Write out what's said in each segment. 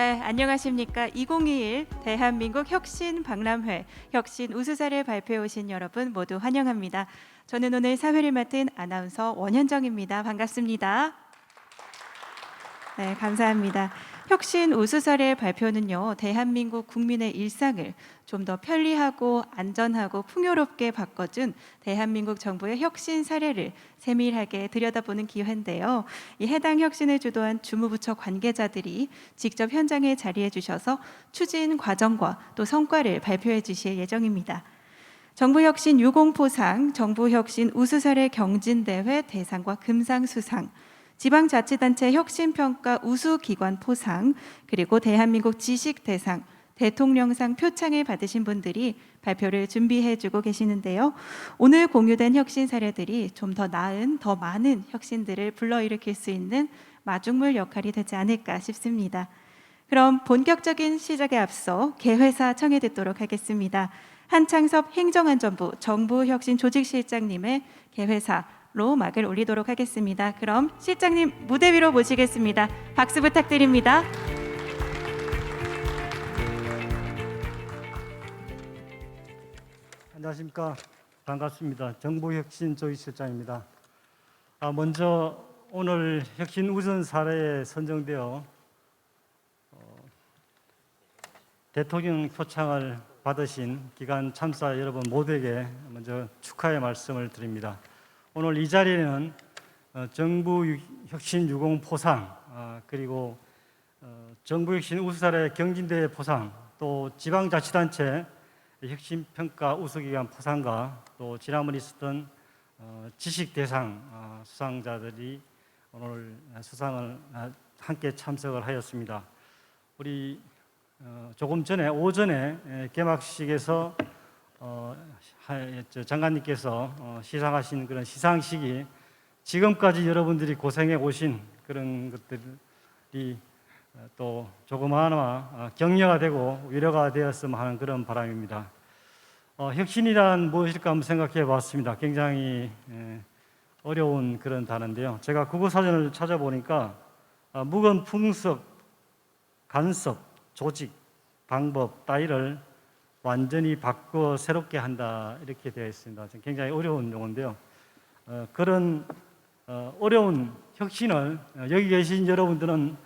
네, 안녕하십니까. 2021 대한민국 혁신 박람회 혁신 우수사를 발표해 오신 여러분 모두 환영합니다. 저는 오늘 사회를 맡은 아나운서 원현정입니다. 반갑습니다. 네, 감사합니다. 혁신 우수사례 발표는요, 대한민국 국민의 일상을 좀 더 편리하고 안전하고 풍요롭게 바꿔준 대한민국 정부의 혁신 사례를 세밀하게 들여다보는 기회인데요. 이 해당 혁신을 주도한 주무부처 관계자들이 직접 현장에 자리해 주셔서 추진 과정과 또 성과를 발표해 주실 예정입니다. 정부혁신 유공포상, 정부혁신 우수사례 경진대회 대상과 금상수상, 지방자치단체 혁신평가 우수기관 포상, 그리고 대한민국 지식대상, 대통령상 표창을 받으신 분들이 발표를 준비해주고 계시는데요. 오늘 공유된 혁신 사례들이 좀 더 나은, 더 많은 혁신들을 불러일으킬 수 있는 마중물 역할이 되지 않을까 싶습니다. 그럼 본격적인 시작에 앞서 개회사 청해 듣도록 하겠습니다. 한창섭 행정안전부 정부혁신조직실장님의 개회사로 막을 올리도록 하겠습니다. 그럼 실장님 무대 위로 모시겠습니다. 박수 부탁드립니다. 안녕하십니까. 반갑습니다. 정부혁신조직실장입니다. 먼저 오늘 혁신 우선 사례에 선정되어 대통령 표창을 받으신 기관 참사 여러분 모두에게 먼저 축하의 말씀을 드립니다. 오늘 이 자리에는 정부혁신 유공포상, 그리고 정부혁신 우수사례 경진대회 포상, 또 지방자치단체 혁신평가 우수기관 포상과 또 지난번에 있었던 지식대상 수상자들이 오늘 수상을 함께 참석을 하였습니다. 우리 조금 전에 오전에 개막식에서 장관님께서 시상하신 그런 시상식이 지금까지 여러분들이 고생해 오신 그런 것들이 또 조그마나마 격려가 되고 위로가 되었으면 하는 그런 바람입니다. 혁신이란 무엇일까 한번 생각해 봤습니다. 굉장히 어려운 그런 단어인데요. 제가 국어사전을 찾아보니까 묵은 풍습, 간섭, 조직, 방법 따위를 완전히 바꿔 새롭게 한다 이렇게 되어 있습니다. 굉장히 어려운 용어인데요. 그런 어려운 혁신을 여기 계신 여러분들은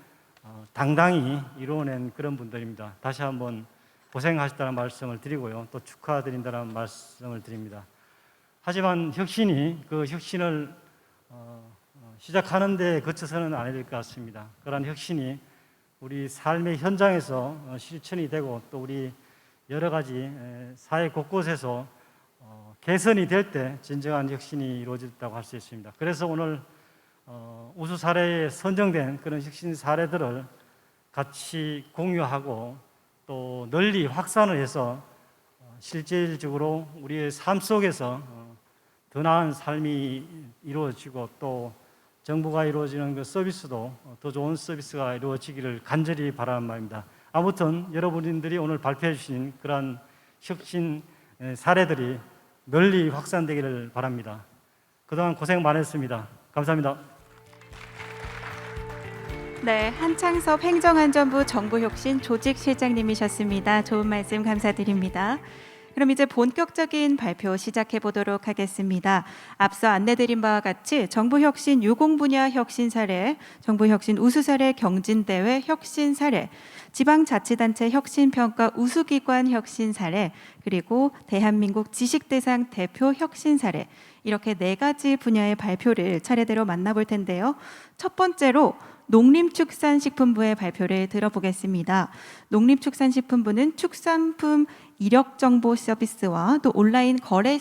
당당히 이루어낸 그런 분들입니다. 다시 한번 고생하셨다는 말씀을 드리고요. 또 축하드린다는 말씀을 드립니다. 하지만 혁신이 그 혁신을 시작하는 데 그쳐서는 안 될 것 같습니다. 그러한 혁신이 우리 삶의 현장에서 실천이 되고 또 우리 여러 가지 사회 곳곳에서 개선이 될 때 진정한 혁신이 이루어졌다고 할 수 있습니다. 그래서 오늘 우수 사례에 선정된 그런 혁신 사례들을 같이 공유하고 또 널리 확산을 해서 실질적으로 우리의 삶 속에서 더 나은 삶이 이루어지고 또 정부가 이루어지는 그 서비스도 더 좋은 서비스가 이루어지기를 간절히 바라는 바입니다. 아무튼 여러분들이 오늘 발표해 주신 그러한 혁신 사례들이 널리 확산되기를 바랍니다. 그동안 고생 많으셨습니다. 감사합니다. 네, 한창섭 행정안전부 정부혁신 조직실장님이셨습니다. 좋은 말씀 감사드립니다. 그럼 이제 본격적인 발표 시작해 보도록 하겠습니다. 앞서 안내드린 바와 같이 정부혁신 유공 분야 혁신 사례, 정부혁신 우수사례 경진대회 혁신 사례, 지방자치단체 혁신평가 우수기관 혁신 사례, 그리고 대한민국 지식대상 대표 혁신 사례, 이렇게 4가지 분야의 발표를 차례대로 만나볼 텐데요. 첫 번째로 농림축산식품부의 발표를 들어보겠습니다. 농림축산식품부는 축산품 이력정보 서비스와 또 온라인 거래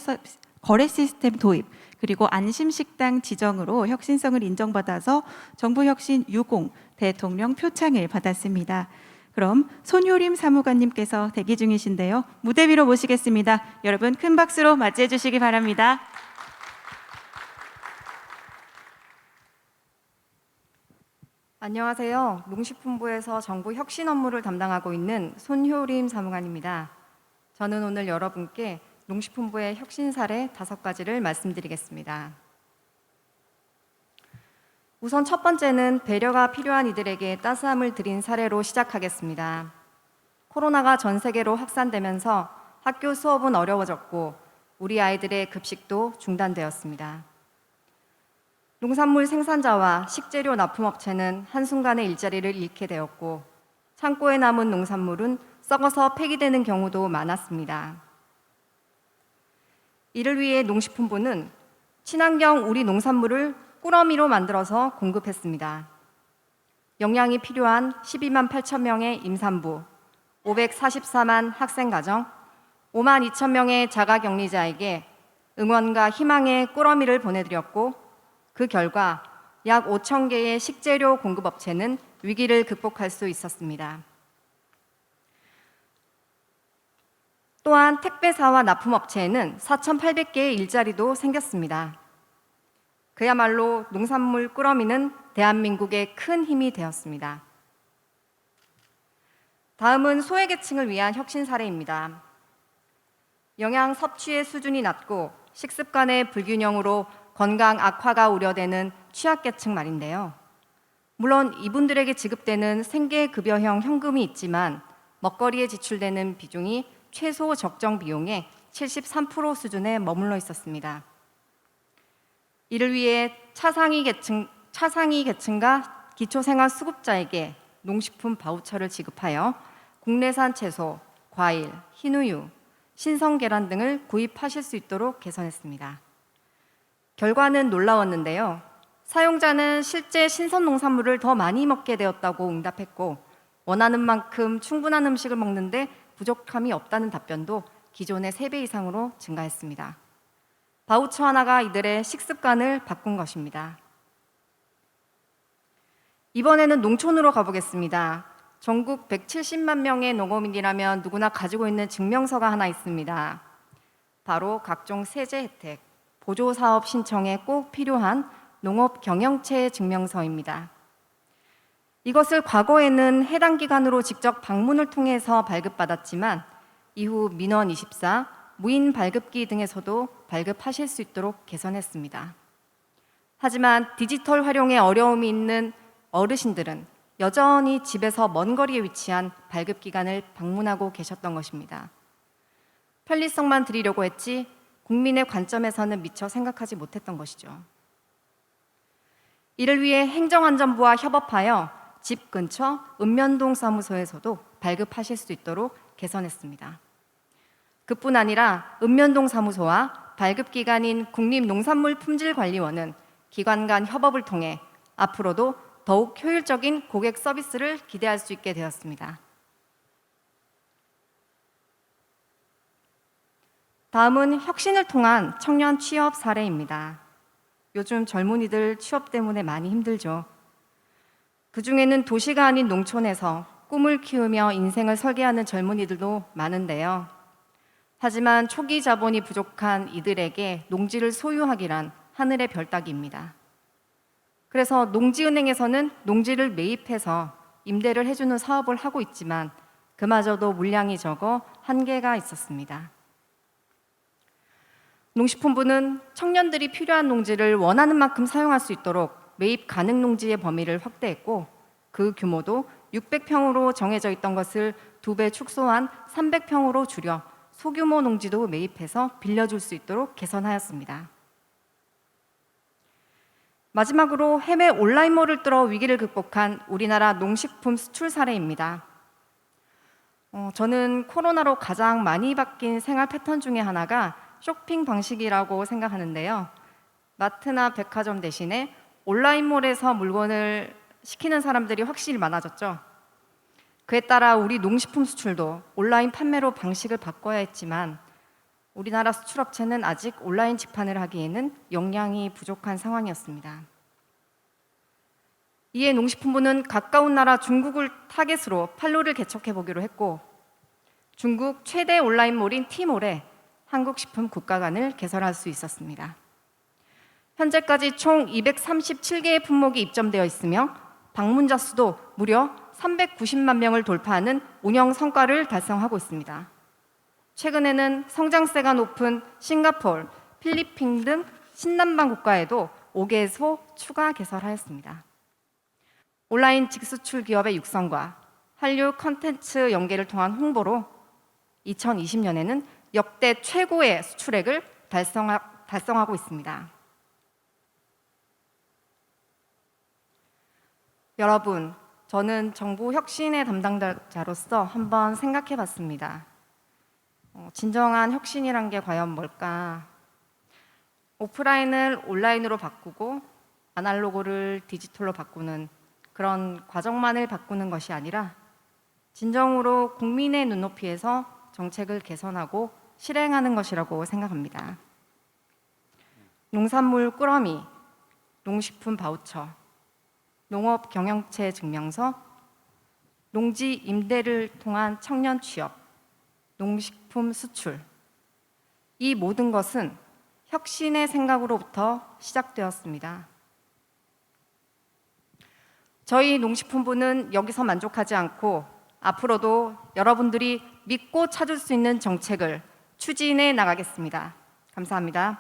시스템 도입, 그리고 안심식당 지정으로 혁신성을 인정받아서 정부혁신 유공 대통령 표창을 받았습니다. 그럼 손효림 사무관님께서 대기 중이신데요. 무대 위로 모시겠습니다. 여러분 큰 박수로 맞이해 주시기 바랍니다. 안녕하세요. 농식품부에서 정부 혁신 업무를 담당하고 있는 손효림 사무관입니다. 저는 오늘 여러분께 농식품부의 혁신 사례 5가지를 말씀드리겠습니다. 우선 첫 번째는 배려가 필요한 이들에게 따스함을 드린 사례로 시작하겠습니다. 코로나가 전 세계로 확산되면서 학교 수업은 어려워졌고 우리 아이들의 급식도 중단되었습니다. 농산물 생산자와 식재료 납품업체는 한순간에 일자리를 잃게 되었고 창고에 남은 농산물은 썩어서 폐기되는 경우도 많았습니다. 이를 위해 농식품부는 친환경 우리 농산물을 꾸러미로 만들어서 공급했습니다. 영양이 필요한 12만 8천 명의 임산부, 544만 학생가정, 5만 2천 명의 자가격리자에게 응원과 희망의 꾸러미를 보내드렸고 그 결과 약 5천 개의 식재료 공급업체는 위기를 극복할 수 있었습니다. 또한 택배사와 납품업체에는 4,800개의 일자리도 생겼습니다. 그야말로 농산물 꾸러미는 대한민국의 큰 힘이 되었습니다. 다음은 소외계층을 위한 혁신 사례입니다. 영양 섭취의 수준이 낮고 식습관의 불균형으로 건강 악화가 우려되는 취약계층 말인데요. 물론 이분들에게 지급되는 생계급여형 현금이 있지만 먹거리에 지출되는 비중이 최소 적정 비용의 73% 수준에 머물러 있었습니다. 이를 위해 차상위 계층과 기초생활수급자에게 농식품 바우처를 지급하여 국내산 채소, 과일, 흰우유, 신선계란 등을 구입하실 수 있도록 개선했습니다. 결과는 놀라웠는데요. 사용자는 실제 신선 농산물을 더 많이 먹게 되었다고 응답했고 원하는 만큼 충분한 음식을 먹는데 부족함이 없다는 답변도 기존의 3배 이상으로 증가했습니다. 바우처 하나가 이들의 식습관을 바꾼 것입니다. 이번에는 농촌으로 가보겠습니다. 전국 170만 명의 농어민이라면 누구나 가지고 있는 증명서가 하나 있습니다. 바로 각종 세제 혜택, 보조사업 신청에 꼭 필요한 농업 경영체 증명서입니다. 이것을 과거에는 해당 기관으로 직접 방문을 통해서 발급받았지만 이후 민원24, 무인 발급기 등에서도 발급하실 수 있도록 개선했습니다. 하지만 디지털 활용에 어려움이 있는 어르신들은 여전히 집에서 먼 거리에 위치한 발급기관을 방문하고 계셨던 것입니다. 편리성만 드리려고 했지 국민의 관점에서는 미처 생각하지 못했던 것이죠. 이를 위해 행정안전부와 협업하여 집 근처 읍면동 사무소에서도 발급하실 수 있도록 개선했습니다. 그뿐 아니라 읍면동 사무소와 발급기관인 국립농산물품질관리원은 기관 간 협업을 통해 앞으로도 더욱 효율적인 고객 서비스를 기대할 수 있게 되었습니다. 다음은 혁신을 통한 청년 취업 사례입니다. 요즘 젊은이들 취업 때문에 많이 힘들죠. 그중에는 도시가 아닌 농촌에서 꿈을 키우며 인생을 설계하는 젊은이들도 많은데요. 하지만 초기 자본이 부족한 이들에게 농지를 소유하기란 하늘의 별 따기입니다. 그래서 농지은행에서는 농지를 매입해서 임대를 해주는 사업을 하고 있지만 그마저도 물량이 적어 한계가 있었습니다. 농식품부는 청년들이 필요한 농지를 원하는 만큼 사용할 수 있도록 매입 가능 농지의 범위를 확대했고 그 규모도 600평으로 정해져 있던 것을 2배 축소한 300평으로 줄여 소규모 농지도 매입해서 빌려줄 수 있도록 개선하였습니다. 마지막으로 해외 온라인몰을 뚫어 위기를 극복한 우리나라 농식품 수출 사례입니다. 저는 코로나로 가장 많이 바뀐 생활 패턴 중에 하나가 쇼핑 방식이라고 생각하는데요. 마트나 백화점 대신에 온라인몰에서 물건을 시키는 사람들이 확실히 많아졌죠. 그에 따라 우리 농식품 수출도 온라인 판매로 방식을 바꿔야 했지만 우리나라 수출업체는 아직 온라인 직판을 하기에는 역량이 부족한 상황이었습니다. 이에 농식품부는 가까운 나라 중국을 타겟으로 판로를 개척해 보기로 했고 중국 최대 온라인몰인 T몰에 한국식품 국가관을 개설할 수 있었습니다. 현재까지 총 237개의 품목이 입점되어 있으며 방문자 수도 무려 390만 명을 돌파하는 운영 성과를 달성하고 있습니다. 최근에는 성장세가 높은 싱가포르, 필리핀 등 신남방 국가에도 5개소 추가 개설하였습니다. 온라인 직수출 기업의 육성과 한류 컨텐츠 연계를 통한 홍보로 2020년에는 역대 최고의 수출액을 달성하고 있습니다. 여러분, 저는 정부 혁신의 담당자로서 한번 생각해 봤습니다. 진정한 혁신이란 게 과연 뭘까? 오프라인을 온라인으로 바꾸고 아날로그를 디지털로 바꾸는 그런 과정만을 바꾸는 것이 아니라 진정으로 국민의 눈높이에서 정책을 개선하고 실행하는 것이라고 생각합니다. 농산물 꾸러미, 농식품 바우처, 농업 경영체 증명서, 농지 임대를 통한 청년 취업, 농식품 수출. 이 모든 것은 혁신의 생각으로부터 시작되었습니다. 저희 농식품부는 여기서 만족하지 않고 앞으로도 여러분들이 믿고 찾을 수 있는 정책을 추진해 나가겠습니다. 감사합니다.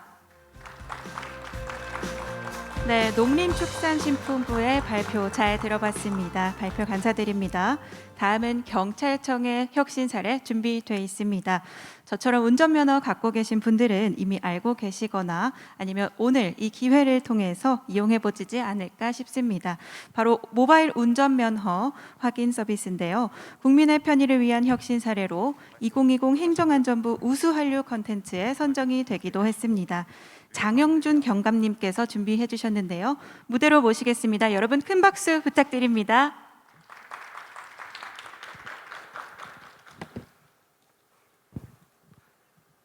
네, 농림축산식품부의 발표 잘 들어봤습니다. 발표 감사드립니다. 다음은 경찰청의 혁신 사례 준비되어 있습니다. 저처럼 운전면허 갖고 계신 분들은 이미 알고 계시거나 아니면 오늘 이 기회를 통해서 이용해 보시지 않을까 싶습니다. 바로 모바일 운전면허 확인 서비스인데요. 국민의 편의를 위한 혁신 사례로 2020 행정안전부 우수 한류 콘텐츠에 선정이 되기도 했습니다. 장영준 경감님께서 준비해 주셨는데요. 무대로 모시겠습니다. 여러분 큰 박수 부탁드립니다.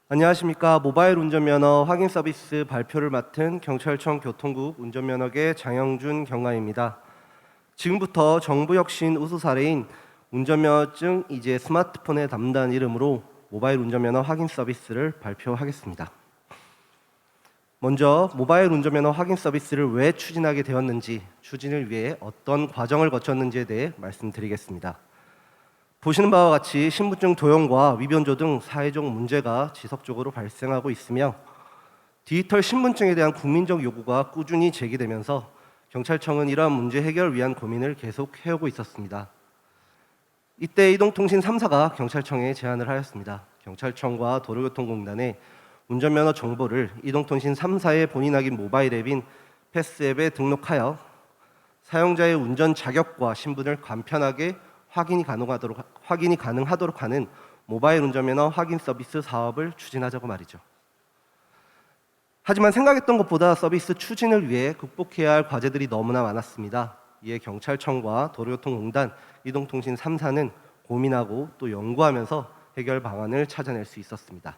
안녕하십니까. 모바일 운전면허 확인 서비스 발표를 맡은 경찰청 교통국 운전면허계 장영준 경감입니다. 지금부터 정부 혁신 우수 사례인 운전면허증 이제 스마트폰에 담는 이름으로 모바일 운전면허 확인 서비스를 발표하겠습니다. 먼저 모바일 운전면허 확인 서비스를 왜 추진하게 되었는지, 추진을 위해 어떤 과정을 거쳤는지에 대해 말씀드리겠습니다. 보시는 바와 같이 신분증 도용과 위변조 등 사회적 문제가 지속적으로 발생하고 있으며 디지털 신분증에 대한 국민적 요구가 꾸준히 제기되면서 경찰청은 이러한 문제 해결을 위한 고민을 계속 해오고 있었습니다. 이때 이동통신 3사가 경찰청에 제안을 하였습니다. 경찰청과 도로교통공단에 운전면허 정보를 이동통신 3사의 본인 확인 모바일 앱인 패스앱에 등록하여 사용자의 운전 자격과 신분을 간편하게 확인이 가능하도록 하는 모바일 운전면허 확인 서비스 사업을 추진하자고 말이죠. 하지만 생각했던 것보다 서비스 추진을 위해 극복해야 할 과제들이 너무나 많았습니다. 이에 경찰청과 도로교통공단, 이동통신 3사는 고민하고 또 연구하면서 해결 방안을 찾아낼 수 있었습니다.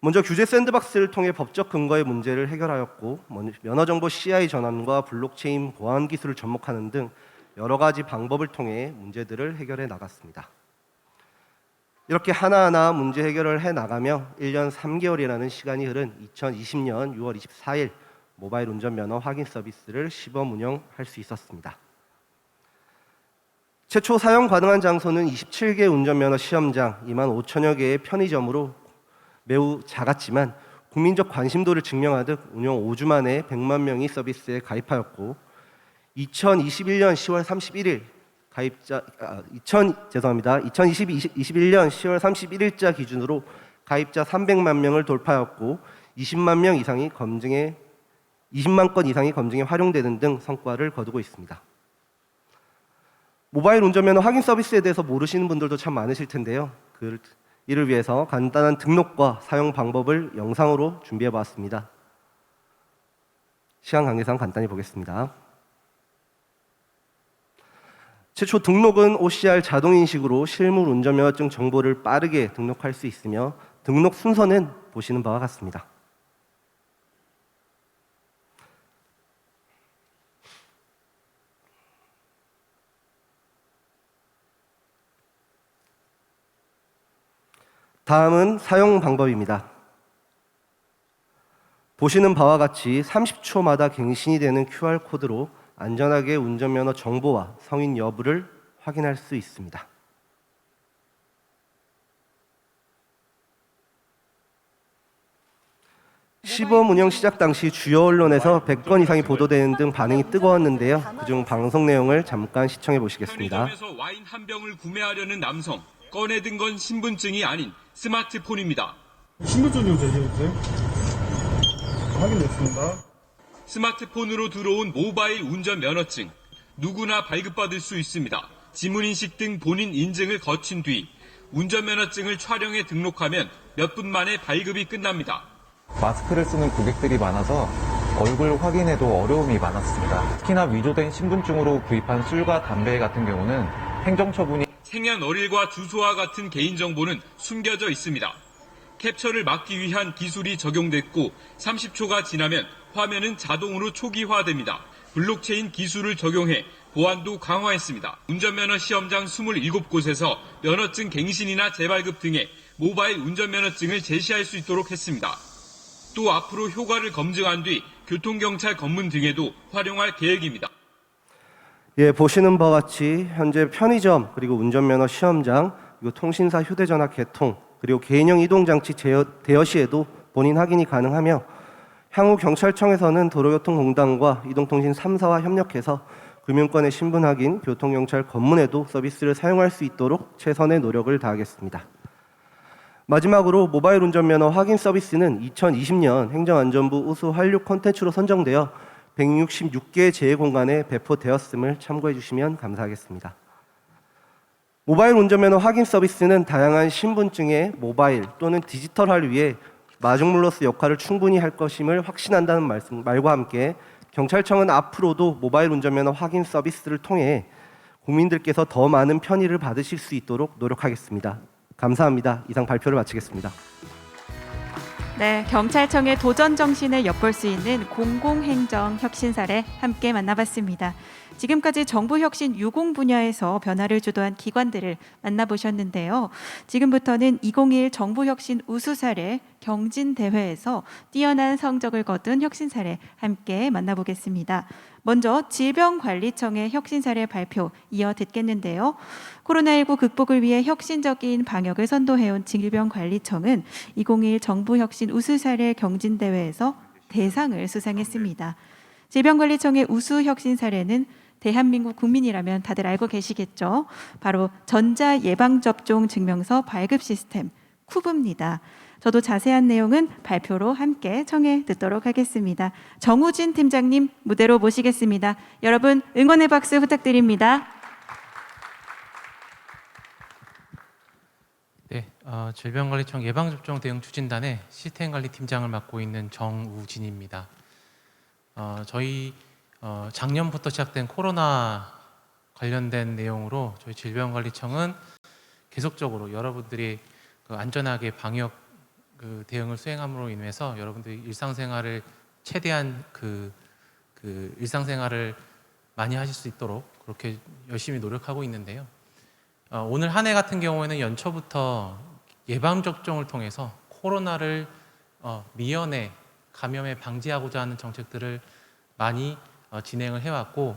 먼저 규제 샌드박스를 통해 법적 근거의 문제를 해결하였고, 면허정보 CI 전환과 블록체인 보안 기술을 접목하는 등 여러 가지 방법을 통해 문제들을 해결해 나갔습니다. 이렇게 하나하나 문제 해결을 해 나가며 1년 3개월이라는 시간이 흐른 2020년 6월 24일 모바일 운전면허 확인 서비스를 시범 운영할 수 있었습니다. 최초 사용 가능한 장소는 27개 운전면허 시험장, 2만 5천여 개의 편의점으로 매우 작았지만 국민적 관심도를 증명하듯 운영 5주 만에 100만 명이 서비스에 가입하였고 2021년 10월 31일 2021년 10월 31일자 기준으로 가입자 300만 명을 돌파하였고 20만 건 이상이 검증에 활용되는 등 성과를 거두고 있습니다. 모바일 운전면허 확인 서비스에 대해서 모르시는 분들도 참 많으실 텐데요. 이를 위해서 간단한 등록과 사용 방법을 영상으로 준비해 보았습니다. 시간 관계상 간단히 보겠습니다. 최초 등록은 OCR 자동인식으로 실물 운전면허증 정보를 빠르게 등록할 수 있으며 등록 순서는 보시는 바와 같습니다. 다음은 사용 방법입니다. 보시는 바와 같이 30초마다 갱신이 되는 QR코드로 안전하게 운전면허 정보와 성인 여부를 확인할 수 있습니다. 시범 운영 시작 당시 주요 언론에서 100건 이상이 보도되는 등 반응이 뜨거웠는데요. 그중 방송 내용을 잠깐 시청해 보시겠습니다. 편의점에서 와인 한 병을 구매하려는 남성. 꺼내든 건 신분증이 아닌 스마트폰입니다. 신분증 좀 제시해주세요. 확인됐습니다. 스마트폰으로 들어온 모바일 운전면허증. 누구나 발급받을 수 있습니다. 지문인식 등 본인 인증을 거친 뒤 운전면허증을 촬영해 등록하면 몇 분 만에 발급이 끝납니다. 마스크를 쓰는 고객들이 많아서 얼굴 확인에도 어려움이 많았습니다. 특히나 위조된 신분증으로 구입한 술과 담배 같은 경우는 행정처분이 생년월일과 주소와 같은 개인정보는 숨겨져 있습니다. 캡처를 막기 위한 기술이 적용됐고 30초가 지나면 화면은 자동으로 초기화됩니다. 블록체인 기술을 적용해 보안도 강화했습니다. 운전면허 시험장 27곳에서 면허증 갱신이나 재발급 등의 모바일 운전면허증을 제시할 수 있도록 했습니다. 또 앞으로 효과를 검증한 뒤 교통경찰 검문 등에도 활용할 계획입니다. 예, 보시는 바와 같이 현재 편의점, 그리고 운전면허 시험장, 그리고 통신사 휴대전화 개통, 그리고 개인형 이동장치 대여 시에도 본인 확인이 가능하며 향후 경찰청에서는 도로교통공단과 이동통신 3사와 협력해서 금융권의 신분 확인, 교통경찰 검문에도 서비스를 사용할 수 있도록 최선의 노력을 다하겠습니다. 마지막으로 모바일 운전면허 확인 서비스는 2020년 행정안전부 우수 한류 콘텐츠로 선정되어 166개 재해공간에 배포되었음을 참고해 주시면 감사하겠습니다. 모바일 운전면허 확인 서비스는 다양한 신분증의 모바일 또는 디지털화를 위해 마중물로서 역할을 충분히 할 것임을 확신한다는 말과 함께 경찰청은 앞으로도 모바일 운전면허 확인 서비스를 통해 국민들께서 더 많은 편의를 받으실 수 있도록 노력하겠습니다. 감사합니다. 이상 발표를 마치겠습니다. 네, 경찰청의 도전 정신을 엿볼 수 있는 공공행정 혁신 사례 함께 만나봤습니다. 지금까지 정부 혁신 유공 분야에서 변화를 주도한 기관들을 만나보셨는데요. 지금부터는 2021 정부 혁신 우수 사례 경진 대회에서 뛰어난 성적을 거둔 혁신 사례 함께 만나보겠습니다. 먼저 질병관리청의 혁신 사례 발표 이어 듣겠는데요. 코로나19 극복을 위해 혁신적인 방역을 선도해온 질병관리청은 2021 정부 혁신 우수 사례 경진 대회에서 대상을 수상했습니다. 질병관리청의 우수 혁신 사례는 대한민국 국민이라면 다들 알고 계시겠죠. 바로 전자예방접종 증명서 발급 시스템 쿠브입니다. 저도 자세한 내용은 발표로 함께 청해 듣도록 하겠습니다. 정우진 팀장님 무대로 모시겠습니다. 여러분 응원의 박수 부탁드립니다. 네, 질병관리청 예방접종 대응 추진단의 시스템관리팀장을 맡고 있는 정우진입니다. 저희 작년부터 시작된 코로나 관련된 내용으로 저희 질병관리청은 계속적으로 여러분들이 안전하게 방역 대응을 수행함으로 인해서 여러분들이 일상생활을 최대한 일상생활을 많이 하실 수 있도록 그렇게 열심히 노력하고 있는데요. 오늘 한 해 같은 경우에는 연초부터 예방접종을 통해서 코로나를 미연에 감염에 방지하고자 하는 정책들을 많이 진행을 해왔고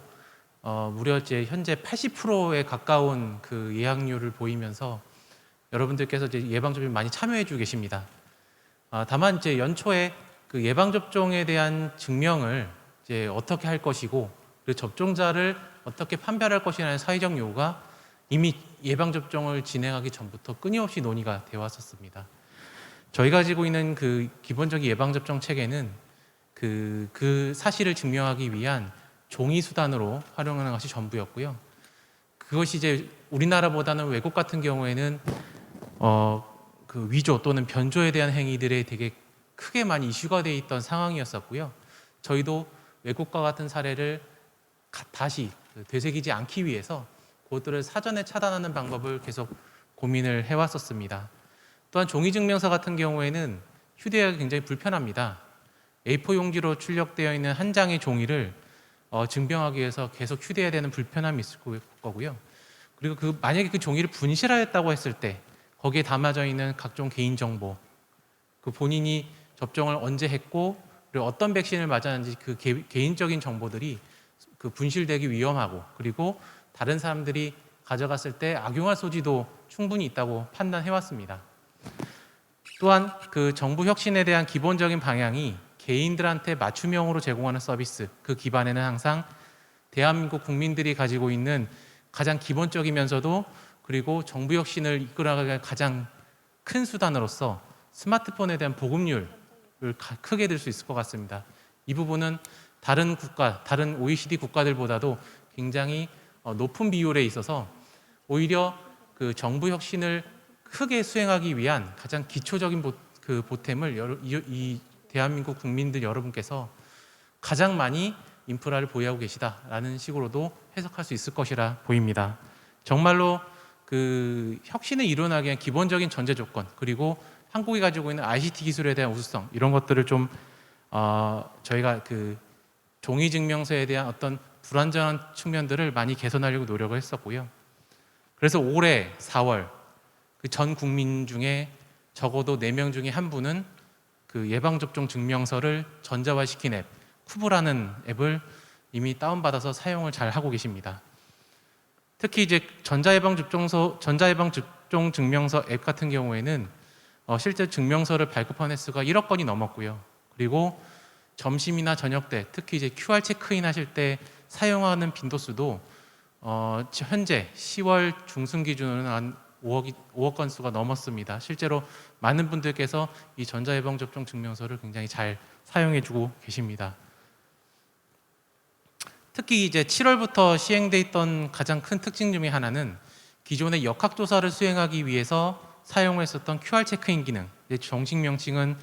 무려 이제 현재 80%에 가까운 그 예약률을 보이면서 여러분들께서 이제 예방접종에 많이 참여해주고 계십니다. 다만 이제 연초에 그 예방접종에 대한 증명을 이제 어떻게 할 것이고 그리고 접종자를 어떻게 판별할 것이라는 사회적 요구가 이미 예방접종을 진행하기 전부터 끊임없이 논의가 되어 왔었습니다. 저희가 가지고 있는 그 기본적인 예방접종 체계는 그 사실을 증명하기 위한 종이 수단으로 활용하는 것이 전부였고요. 그것이 이제 우리나라보다는 외국 같은 경우에는 그 위조 또는 변조에 대한 행위들에 되게 크게 많이 이슈가 되어 있던 상황이었었고요. 저희도 외국과 같은 사례를 다시 되새기지 않기 위해서 그것들을 사전에 차단하는 방법을 계속 고민을 해왔었습니다. 또한 종이증명서 같은 경우에는 휴대하기 굉장히 불편합니다. A4 용지로 출력되어 있는 한 장의 종이를 증명하기 위해서 계속 휴대해야 되는 불편함이 있을 거고요. 그리고 만약에 그 종이를 분실하였다고 했을 때 거기에 담아져 있는 각종 개인정보, 그 본인이 접종을 언제 했고 그리고 어떤 백신을 맞았는지 그 개인적인 정보들이 그 분실되기 위험하고 그리고 다른 사람들이 가져갔을 때 악용할 소지도 충분히 있다고 판단해 왔습니다. 또한 그 정부 혁신에 대한 기본적인 방향이 개인들한테 맞춤형으로 제공하는 서비스, 그 기반에는 항상 대한민국 국민들이 가지고 있는 가장 기본적이면서도 그리고 정부 혁신을 이끌어가는 가장 큰 수단으로서 스마트폰에 대한 보급률을 크게 들 수 있을 것 같습니다. 이 부분은 다른 국가, 다른 OECD 국가들보다도 굉장히 높은 비율에 있어서 오히려 그 정부 혁신을 크게 수행하기 위한 가장 기초적인 보탬을 이 대한민국 국민들 여러분께서 가장 많이 인프라를 보유하고 계시다라는 식으로도 해석할 수 있을 것이라 보입니다. 정말로 그 혁신을 이뤄나가기 위한 기본적인 전제 조건, 그리고 한국이 가지고 있는 ICT 기술에 대한 우수성, 이런 것들을 좀 저희가 그 종이 증명서에 대한 어떤 불완전한 측면들을 많이 개선하려고 노력을 했었고요. 그래서 올해 4월 그 전 국민 중에 적어도 4명 중에 한 분은 그 예방접종 증명서를 전자화시킨 앱, 쿠브라는 앱을 이미 다운받아서 사용을 잘 하고 계십니다. 특히 이제 전자예방접종 증명서 앱 같은 경우에는 실제 증명서를 발급한 횟수가 1억 건이 넘었고요. 그리고 점심이나 저녁 때, 특히 이제 QR 체크인 하실 때 사용하는 빈도수도 현재 10월 중순 기준으로는 한 5억 건수가 넘었습니다. 실제로 많은 분들께서 이 전자예방접종 증명서를 굉장히 잘 사용해주고 계십니다. 특히 이제 7월부터 시행돼 있던 가장 큰 특징 중에 하나는 기존의 역학조사를 수행하기 위해서 사용했었던 QR 체크인 기능, 정식 명칭은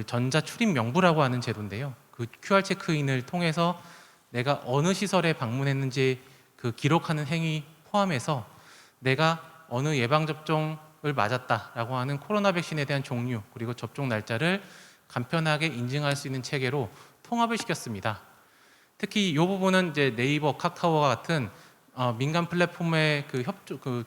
전자 출입 명부라고 하는 제도인데요. 그 QR 체크인을 통해서 내가 어느 시설에 방문했는지 그 기록하는 행위 포함해서 내가 어느 예방접종을 맞았다라고 하는 코로나 백신에 대한 종류, 그리고 접종 날짜를 간편하게 인증할 수 있는 체계로 통합을 시켰습니다. 특히 이 부분은 이제 네이버, 카카오와 같은 민간 플랫폼의 그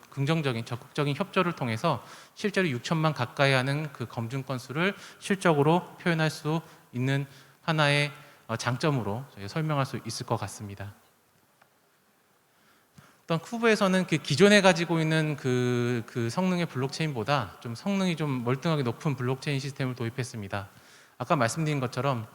긍정적인, 적극적인 협조를 통해서 실제로 6천만 가까이 하는 그 검증 건수를 실적으로 표현할 수 있는 하나의 장점으로 저희가 설명할 수 있을 것 같습니다. 어떤 쿠브에서는 그 기존에 가지고 있는 그 성능의 블록체인보다 좀 성능이 좀 멀뚱하게 높은 블록체인 시스템을 도입했습니다. 아까 말씀드린 것처럼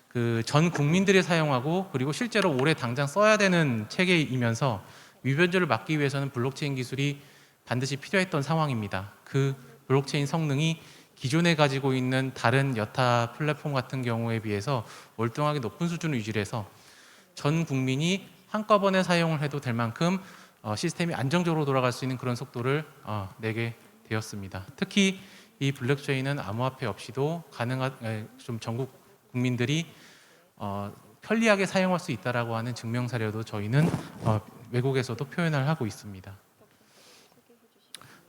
그 전 국민들이 사용하고 그리고 실제로 올해 당장 써야 되는 체계이면서 위변조를 막기 위해서는 블록체인 기술이 반드시 필요했던 상황입니다. 그 블록체인 성능이 기존에 가지고 있는 다른 여타 플랫폼 같은 경우에 비해서 월등하게 높은 수준을 유지해서 전 국민이 한꺼번에 사용을 해도 될 만큼 시스템이 안정적으로 돌아갈 수 있는 그런 속도를 내게 되었습니다. 특히 이 블록체인은 암호화폐 없이도 좀 전국 국민들이 편리하게 사용할 수 있다라고 하는 증명 사례도 저희는 외국에서도 표현을 하고 있습니다.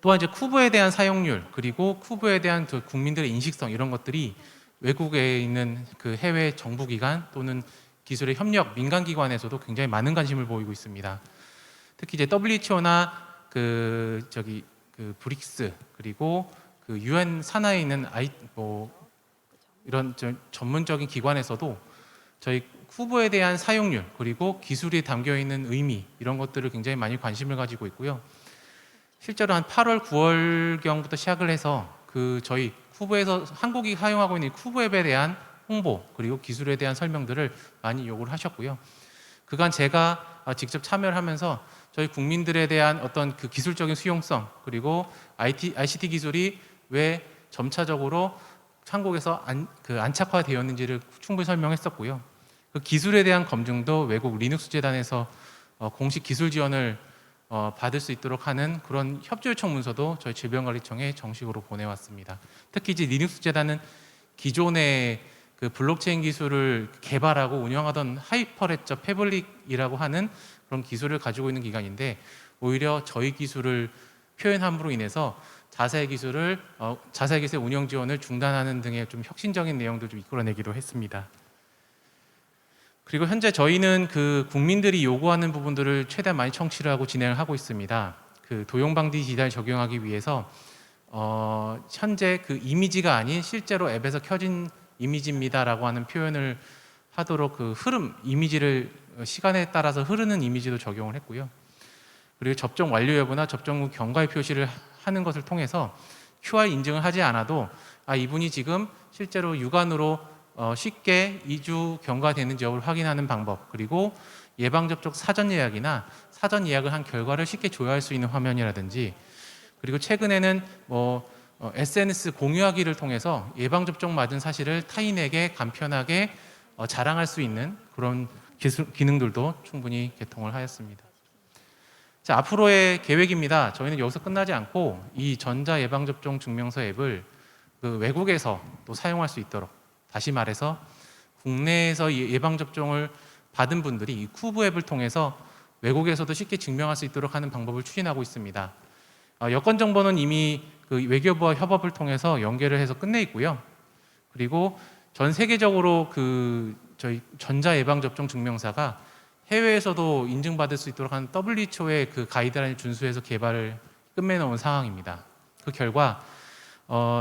또한 이제 쿠브에 대한 사용률, 그리고 쿠브에 대한 국민들의 인식성, 이런 것들이 외국에 있는 그 해외 정부기관 또는 기술의 협력 민간기관에서도 굉장히 많은 관심을 보이고 있습니다. 특히 이제 WHO나 그 브릭스, 그리고 그 UN 산하에 있는 이런 전문적인 기관에서도 저희 쿠브에 대한 사용률, 그리고 기술이 담겨 있는 의미, 이런 것들을 굉장히 많이 관심을 가지고 있고요. 실제로 한 8월, 9월경부터 시작을 해서 그 저희 쿠브에서 한국이 사용하고 있는 쿠브 앱에 대한 홍보, 그리고 기술에 대한 설명들을 많이 요구를 하셨고요. 그간 제가 직접 참여를 하면서 저희 국민들에 대한 어떤 그 기술적인 수용성, 그리고 ICT 기술이 왜 점차적으로 한국에서 안착화되었는지를 충분히 설명했었고요. 그 기술에 대한 검증도 외국 리눅스 재단에서 공식 기술 지원을 받을 수 있도록 하는 그런 협조 요청 문서도 저희 질병관리청에 정식으로 보내왔습니다. 특히 이제 리눅스 재단은 기존의 그 블록체인 기술을 개발하고 운영하던 하이퍼레저 패블릭이라고 하는 그런 기술을 가지고 있는 기관인데, 오히려 저희 기술을 표현함으로 인해서 자사의 기술의 운영 지원을 중단하는 등의 좀 혁신적인 내용들 좀 이끌어내기로 했습니다. 그리고 현재 저희는 그 국민들이 요구하는 부분들을 최대한 많이 청취를 하고 진행을 하고 있습니다. 그 도용방지 디자인을 적용하기 위해서 현재 그 이미지가 아닌 실제로 앱에서 켜진 이미지입니다라고 하는 표현을 하도록 그 흐름, 이미지를 시간에 따라서 흐르는 이미지도 적용을 했고요. 그리고 접종 완료 여부나 접종 후 경과의 표시를 하는 것을 통해서 QR 인증을 하지 않아도 이분이 지금 실제로 육안으로 쉽게 이주 경과되는지 여부를 확인하는 방법, 그리고 예방접종 사전 예약이나 사전 예약을 한 결과를 쉽게 조회할 수 있는 화면이라든지, 그리고 최근에는 SNS 공유하기를 통해서 예방접종 맞은 사실을 타인에게 간편하게 자랑할 수 있는 그런 기능들도 충분히 개통을 하였습니다. 자, 앞으로의 계획입니다. 저희는 여기서 끝나지 않고 이 전자 예방접종 증명서 앱을 외국에서 또 사용할 수 있도록, 다시 말해서 국내에서 예방접종을 받은 분들이 이 쿠브 앱을 통해서 외국에서도 쉽게 증명할 수 있도록 하는 방법을 추진하고 있습니다. 여권 정보는 이미 외교부와 협업을 통해서 연계를 해서 끝내 있고요. 그리고 전 세계적으로 저희 전자 예방접종 증명사가 해외에서도 인증받을 수 있도록 하는 WHO의 가이드라인을 준수해서 개발을 끝내놓은 상황입니다. 그 결과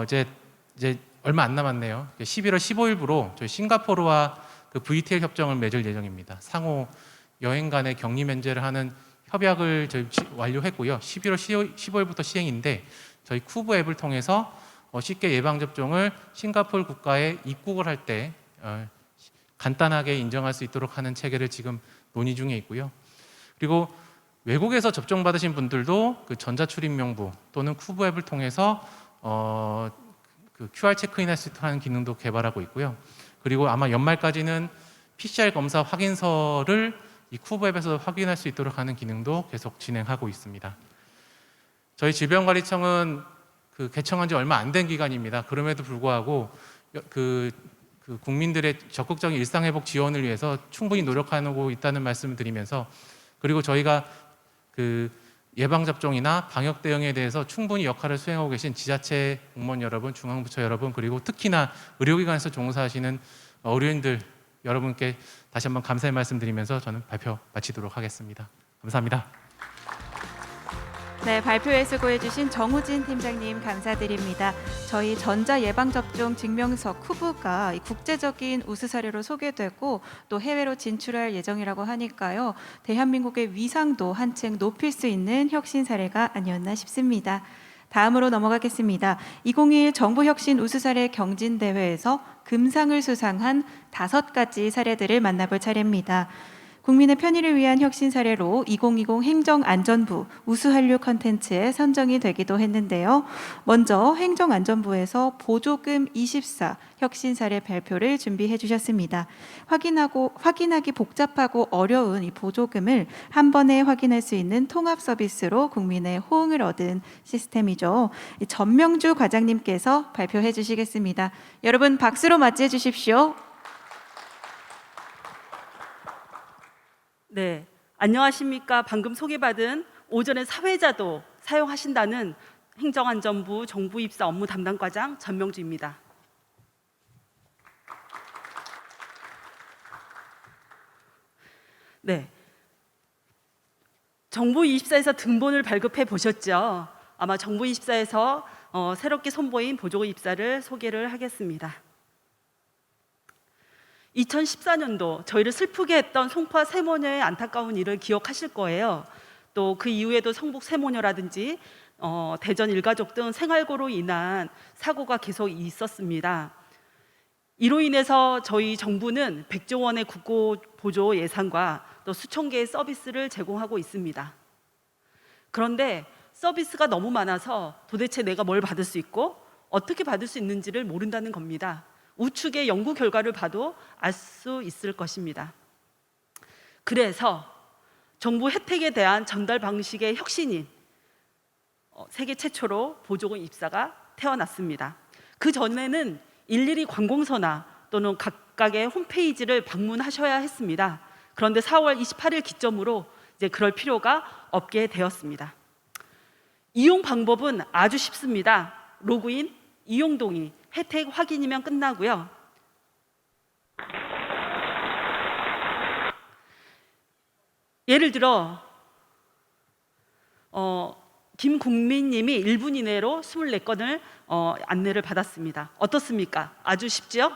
이제 얼마 안 남았네요. 11월 15일부로 저희 싱가포르와 VTL 협정을 맺을 예정입니다. 상호 여행 간의 격리 면제를 하는 협약을 저희 완료했고요. 11월 15일부터 시행인데 저희 쿠브 앱을 통해서 쉽게 예방접종을 싱가포르 국가에 입국을 할 때 간단하게 인정할 수 있도록 하는 체계를 지금 논의 중에 있고요. 그리고 외국에서 접종받으신 분들도 전자출입 명부 또는 쿠브 앱을 통해서 QR 체크인할 수 있도록 하는 기능도 개발하고 있고요. 그리고 아마 연말까지는 PCR 검사 확인서를 이 쿠브 앱에서 확인할 수 있도록 하는 기능도 계속 진행하고 있습니다. 저희 질병관리청은 개청한 지 얼마 안 된 기간입니다. 그럼에도 불구하고 국민들의 적극적인 일상회복 지원을 위해서 충분히 노력하고 있다는 말씀을 드리면서, 그리고 저희가 예방접종이나 방역 대응에 대해서 충분히 역할을 수행하고 계신 지자체 공무원 여러분, 중앙부처 여러분, 그리고 특히나 의료기관에서 종사하시는 의료인들 여러분께 다시 한번 감사의 말씀드리면서 저는 발표 마치도록 하겠습니다. 감사합니다. 네, 발표에 수고해주신 정우진 팀장님 감사드립니다. 저희 전자예방접종 증명서 쿠브가 국제적인 우수 사례로 소개되고 또 해외로 진출할 예정이라고 하니까요. 대한민국의 위상도 한층 높일 수 있는 혁신 사례가 아니었나 싶습니다. 다음으로 넘어가겠습니다. 2021 정부혁신 우수사례 경진대회에서 금상을 수상한 5가지 사례들을 만나볼 차례입니다. 국민의 편의를 위한 혁신 사례로 2020 행정안전부 우수한류 컨텐츠에 선정이 되기도 했는데요. 먼저 행정안전부에서 보조금 24 혁신 사례 발표를 준비해 주셨습니다. 확인하기 복잡하고 어려운 이 보조금을 한 번에 확인할 수 있는 통합 서비스로 국민의 호응을 얻은 시스템이죠. 전명주 과장님께서 발표해 주시겠습니다. 여러분 박수로 맞이해 주십시오. 네, 안녕하십니까. 방금 소개받은 오전에 사회자도 사용하신다는 행정안전부 정부 입사 업무 담당과장 전명주입니다. 네, 정부24에서 등본을 발급해 보셨죠? 아마 정부24에서 새롭게 선보인 보조금 입사를 소개를 하겠습니다. 2014년도 저희를 슬프게 했던 송파 세모녀의 안타까운 일을 기억하실 거예요. 또 그 이후에도 성북 세모녀라든지 대전 일가족 등 생활고로 인한 사고가 계속 있었습니다. 이로 인해서 저희 정부는 100조 원의 국고 보조 예산과 또 수천 개의 서비스를 제공하고 있습니다. 그런데 서비스가 너무 많아서 도대체 내가 뭘 받을 수 있고 어떻게 받을 수 있는지를 모른다는 겁니다. 우측의 연구 결과를 봐도 알 수 있을 것입니다. 그래서 정부 혜택에 대한 전달 방식의 혁신인 세계 최초로 보조금 입사가 태어났습니다. 그 전에는 일일이 관공서나 또는 각각의 홈페이지를 방문하셔야 했습니다. 그런데 4월 28일 기점으로 이제 그럴 필요가 없게 되었습니다. 이용 방법은 아주 쉽습니다. 로그인, 이용 동의, 혜택 확인이면 끝나고요. 예를 들어 김국민님이 1분 이내로 24건을 안내를 받았습니다. 어떻습니까? 아주 쉽죠?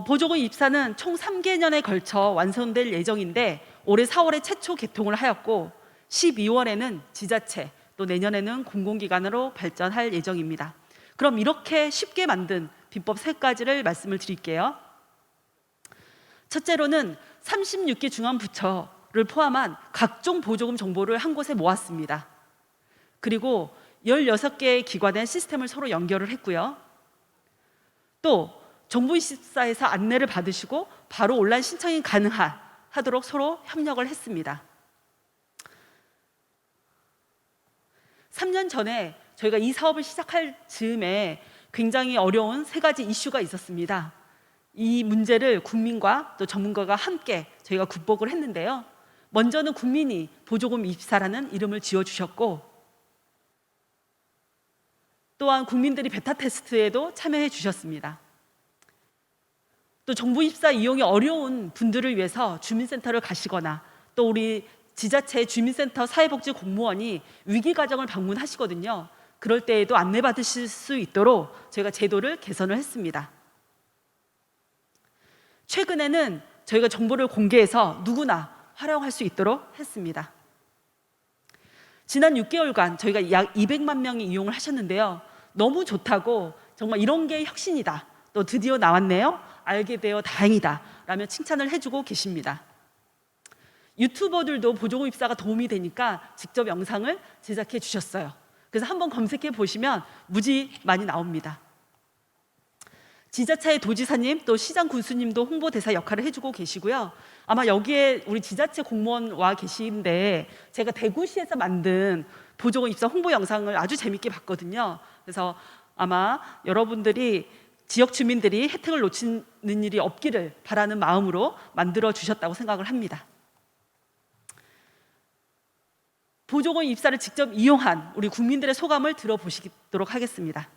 보조금 입사는 총 3개년에 걸쳐 완성될 예정인데 올해 4월에 최초 개통을 하였고 12월에는 지자체, 또 내년에는 공공기관으로 발전할 예정입니다. 그럼 이렇게 쉽게 만든 비법 3가지를 말씀을 드릴게요. 첫째로는 36개 중앙부처를 포함한 각종 보조금 정보를 한 곳에 모았습니다. 그리고 16개의 기관의 시스템을 서로 연결을 했고요. 또 정부24에서 안내를 받으시고 바로 온라인 신청이 가능하도록 서로 협력을 했습니다. 3년 전에 저희가 이 사업을 시작할 즈음에 굉장히 어려운 3가지 이슈가 있었습니다. 이 문제를 국민과 또 전문가가 함께 저희가 극복을 했는데요. 먼저는 국민이 보조금 입사라는 이름을 지어주셨고, 또한 국민들이 베타 테스트에도 참여해 주셨습니다. 또 정부 입사 이용이 어려운 분들을 위해서 주민센터를 가시거나 또 우리 지자체 주민센터 사회복지 공무원이 위기 가정을 방문하시거든요. 그럴 때에도 안내받으실 수 있도록 저희가 제도를 개선을 했습니다. 최근에는 저희가 정보를 공개해서 누구나 활용할 수 있도록 했습니다. 지난 6개월간 저희가 약 200만 명이 이용을 하셨는데요. 너무 좋다고, 정말 이런 게 혁신이다, 또 드디어 나왔네요, 알게 되어 다행이다 라며 칭찬을 해주고 계십니다. 유튜버들도 보조금 입사가 도움이 되니까 직접 영상을 제작해 주셨어요. 그래서 한번 검색해 보시면 무지 많이 나옵니다. 지자체의 도지사님 또 시장 군수님도 홍보대사 역할을 해주고 계시고요. 아마 여기에 우리 지자체 공무원 와 계시는데 제가 대구시에서 만든 보조금 입사 홍보 영상을 아주 재밌게 봤거든요. 그래서 아마 여러분들이 지역 주민들이 혜택을 놓치는 일이 없기를 바라는 마음으로 만들어 주셨다고 생각을 합니다. 보조금 입사를 직접 이용한 우리 국민들의 소감을 들어보시도록 하겠습니다.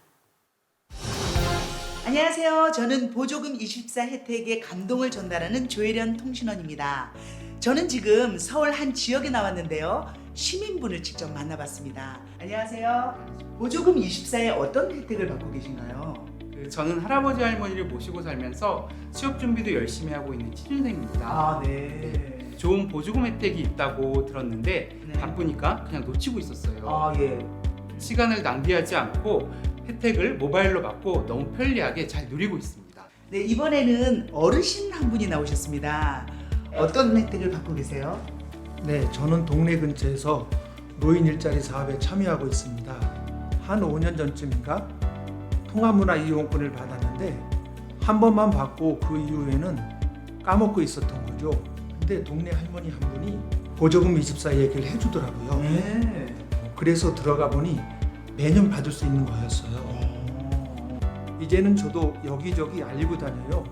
안녕하세요. 저는 보조금 24 혜택에 감동을 전달하는 조혜련 통신원입니다. 저는 지금 서울 한 지역에 나왔는데요. 시민분을 직접 만나봤습니다. 안녕하세요. 보조금 24에 어떤 혜택을 받고 계신가요? 저는 할아버지 할머니를 모시고 살면서 취업 준비도 열심히 하고 있는 취준생입니다. 네. 좋은 보조금 혜택이 있다고 들었는데 네. 바쁘니까 그냥 놓치고 있었어요. 예. 시간을 낭비하지 않고 혜택을 모바일로 받고 너무 편리하게 잘 누리고 있습니다. 네, 이번에는 어르신 한 분이 나오셨습니다. 어떤 혜택을 받고 계세요? 네, 저는 동네 근처에서 노인 일자리 사업에 참여하고 있습니다. 한 5년 전쯤인가 통합문화 이용권을 받았는데 한 번만 받고 그 이후에는 까먹고 있었던 거죠. 근데 동네 할머니 한 분이 보조금 24 얘기를 해주더라고요. 네. 그래서 들어가 보니 매년 받을 수 있는 거였어요. 이제는 저도 여기저기 알리고 다녀요.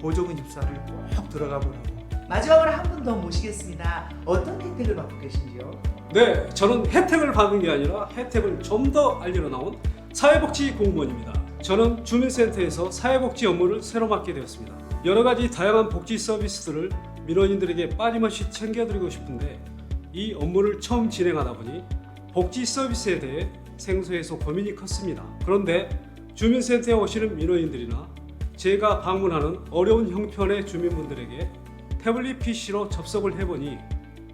보조금 입사를 꼭 들어가 보라고. 마지막으로 한 분 더 모시겠습니다. 어떤 혜택을 받고 계신지요? 네, 저는 혜택을 받은 게 아니라 혜택을 좀 더 알리러 나온 사회복지 공무원입니다. 저는 주민센터에서 사회복지 업무를 새로 맡게 되었습니다. 여러 가지 다양한 복지 서비스들을 민원인들에게 빠짐없이 챙겨드리고 싶은데 이 업무를 처음 진행하다 보니 복지 서비스에 대해 생소해서 고민이 컸습니다. 그런데 주민센터에 오시는 민원인들이나 제가 방문하는 어려운 형편의 주민분들에게 태블릿 PC로 접속을 해보니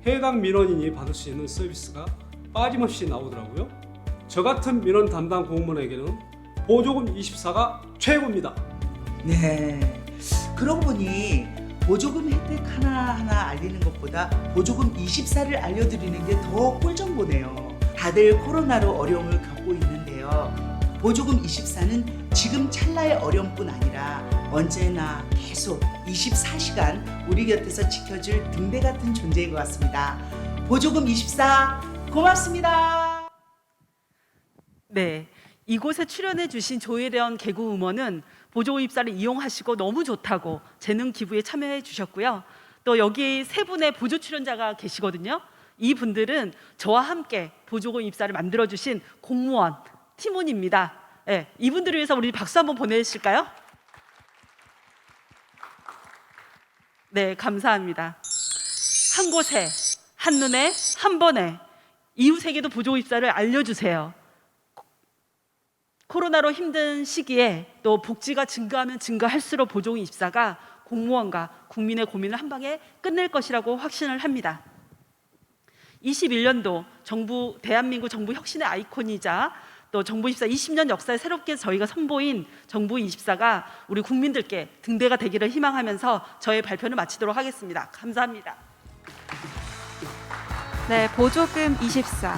해당 민원인이 받을 수 있는 서비스가 빠짐없이 나오더라고요. 저 같은 민원 담당 공무원에게는 보조금 24가 최고입니다. 네. 그러고 보니 보조금 혜택 하나하나 알리는 것보다 보조금 24를 알려드리는 게 더 꿀정보네요. 다들 코로나로 어려움을 겪고 있는데요. 보조금 24는 지금 찰나의 어려움뿐 아니라 언제나 계속 24시간 우리 곁에서 지켜줄 등대 같은 존재인 것 같습니다. 보조금 24 고맙습니다. 네, 이곳에 출연해 주신 조혜련 개구우먼은 보조금 입사를 이용하시고 너무 좋다고 재능 기부에 참여해 주셨고요. 또 여기 3분의 보조 출연자가 계시거든요. 이분들은 저와 함께 보조금 입사를 만들어 주신 공무원 팀원입니다. 네, 이분들을 위해서 우리 박수 한번 보내실까요? 네, 감사합니다. 한 곳에, 한눈에, 한 번에 이웃에게도 보조금 입사를 알려주세요. 코로나로 힘든 시기에 또 복지가 증가하면 증가할수록 보조금 입사가 공무원과 국민의 고민을 한 방에 끝낼 것이라고 확신을 합니다. 21년도 대한민국 정부 혁신의 아이콘이자 또 정부24 20년 역사에 새롭게 저희가 선보인 정부24가 우리 국민들께 등대가 되기를 희망하면서 저의 발표를 마치도록 하겠습니다. 감사합니다. 네, 보조금 24.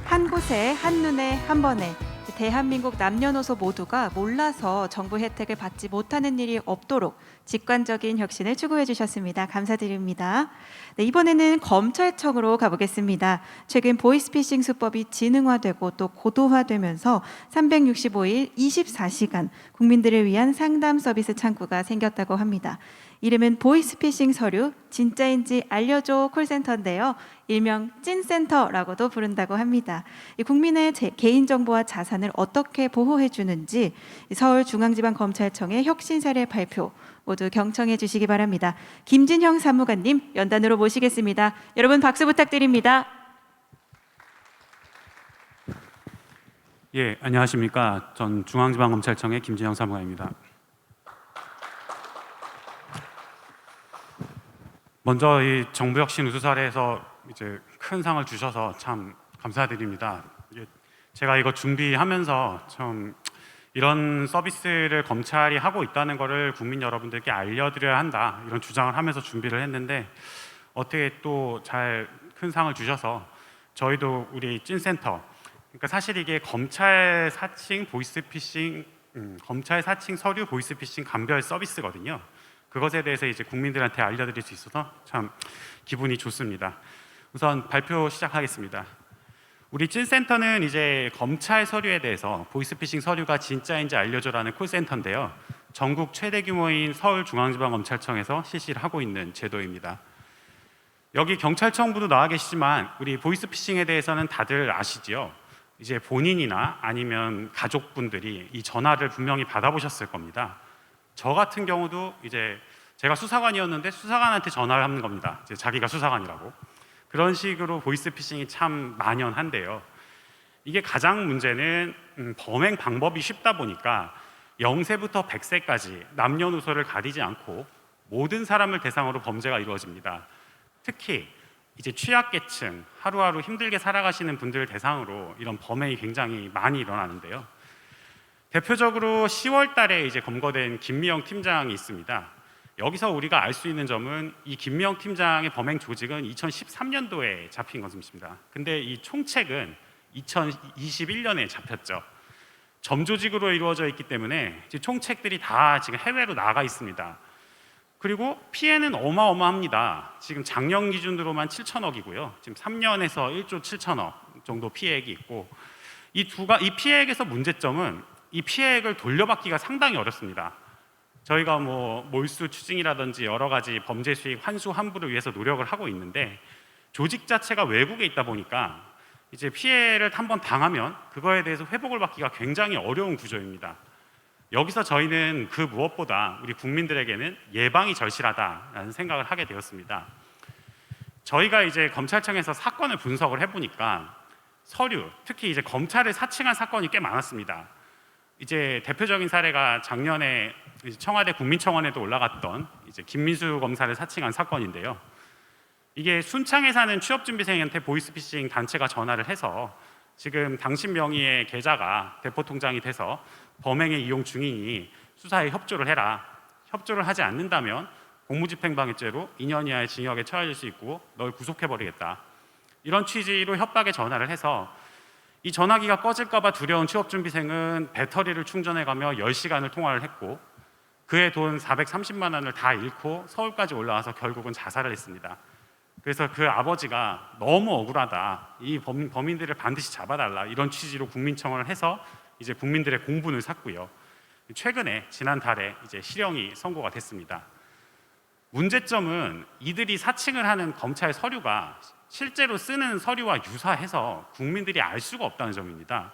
한 곳에 한눈에 한 번에 대한민국 남녀노소 모두가 몰라서 정부 혜택을 받지 못하는 일이 없도록 직관적인 혁신을 추구해 주셨습니다. 감사드립니다. 네, 이번에는 검찰청으로 가보겠습니다. 최근 보이스피싱 수법이 지능화되고 또 고도화되면서 365일 24시간 국민들을 위한 상담 서비스 창구가 생겼다고 합니다. 이름은 보이스피싱 서류 진짜인지 알려줘 콜센터인데요. 일명 찐센터라고도 부른다고 합니다. 국민의 개인정보와 자산을 어떻게 보호해 주는지 서울중앙지방검찰청의 혁신 사례 발표 모두 경청해 주시기 바랍니다. 김진형 사무관님 연단으로 모시겠습니다. 여러분 박수 부탁드립니다. 예, 안녕하십니까. 전 중앙지방검찰청의 김진형 사무관입니다. 먼저 이 정부혁신 우수 사례에서 이제 큰 상을 주셔서 참 감사드립니다. 제가 이거 준비하면서 참 이런 서비스를 검찰이 하고 있다는 것을 국민 여러분들께 알려드려야 한다 이런 주장을 하면서 준비를 했는데 어떻게 또 잘 큰 상을 주셔서 저희도 우리 찐센터 그러니까 사실 이게 검찰 사칭 보이스피싱 검찰 사칭 서류 보이스피싱 감별 서비스거든요. 그것에 대해서 이제 국민들한테 알려드릴 수 있어서 참 기분이 좋습니다. 우선 발표 시작하겠습니다. 우리 찐센터는 이제 검찰 서류에 대해서 보이스피싱 서류가 진짜인지 알려줘라는 콜센터인데요. 전국 최대 규모인 서울중앙지방검찰청에서 실시를 하고 있는 제도입니다. 여기 경찰청부도 나와 계시지만 우리 보이스피싱에 대해서는 다들 아시지요. 이제 본인이나 아니면 가족분들이 이 전화를 분명히 받아보셨을 겁니다. 저 같은 경우도 이제 제가 수사관이었는데 수사관한테 전화를 하는 겁니다. 이제 자기가 수사관이라고. 그런 식으로 보이스피싱이 참 만연한데요. 이게 가장 문제는 범행 방법이 쉽다 보니까 0세부터 100세까지 남녀노소를 가리지 않고 모든 사람을 대상으로 범죄가 이루어집니다. 특히 이제 취약계층, 하루하루 힘들게 살아가시는 분들을 대상으로 이런 범행이 굉장히 많이 일어나는데요. 대표적으로 10월 달에 이제 검거된 김미영 팀장이 있습니다. 여기서 우리가 알 수 있는 점은 이 김미영 팀장의 범행 조직은 2013년도에 잡힌 것입니다. 근데 이 총책은 2021년에 잡혔죠. 점조직으로 이루어져 있기 때문에 총책들이 다 지금 해외로 나가 있습니다. 그리고 피해는 어마어마합니다. 지금 작년 기준으로만 7천억이고요. 지금 3년에서 1조 7천억 정도 피해액이 있고 이 피해액에서 문제점은 이 피해액을 돌려받기가 상당히 어렵습니다. 저희가 뭐 몰수 추징이라든지 여러 가지 범죄 수익 환수 환불을 위해서 노력을 하고 있는데 조직 자체가 외국에 있다 보니까 이제 피해를 한번 당하면 그거에 대해서 회복을 받기가 굉장히 어려운 구조입니다. 여기서 저희는 그 무엇보다 우리 국민들에게는 예방이 절실하다라는 생각을 하게 되었습니다. 저희가 이제 검찰청에서 사건을 분석을 해보니까 서류, 특히 이제 검찰을 사칭한 사건이 꽤 많았습니다. 이제 대표적인 사례가 작년에 청와대 국민청원에도 올라갔던 이제 김민수 검사를 사칭한 사건인데요. 이게 순창에 사는 취업준비생한테 보이스피싱 단체가 전화를 해서 지금 당신 명의의 계좌가 대포통장이 돼서 범행에 이용 중이니 수사에 협조를 해라. 협조를 하지 않는다면 공무집행방해죄로 2년 이하의 징역에 처해질 수 있고 널 구속해버리겠다. 이런 취지로 협박에 전화를 해서 이 전화기가 꺼질까 봐 두려운 취업준비생은 배터리를 충전해가며 10시간을 통화를 했고 그의 돈 430만 원을 다 잃고 서울까지 올라와서 결국은 자살을 했습니다. 그래서 그 아버지가 너무 억울하다. 이 범인들을 반드시 잡아달라. 이런 취지로 국민청원을 해서 이제 국민들의 공분을 샀고요. 최근에 지난달에 이제 실형이 선고가 됐습니다. 문제점은 이들이 사칭을 하는 검찰 서류가 실제로 쓰는 서류와 유사해서 국민들이 알 수가 없다는 점입니다.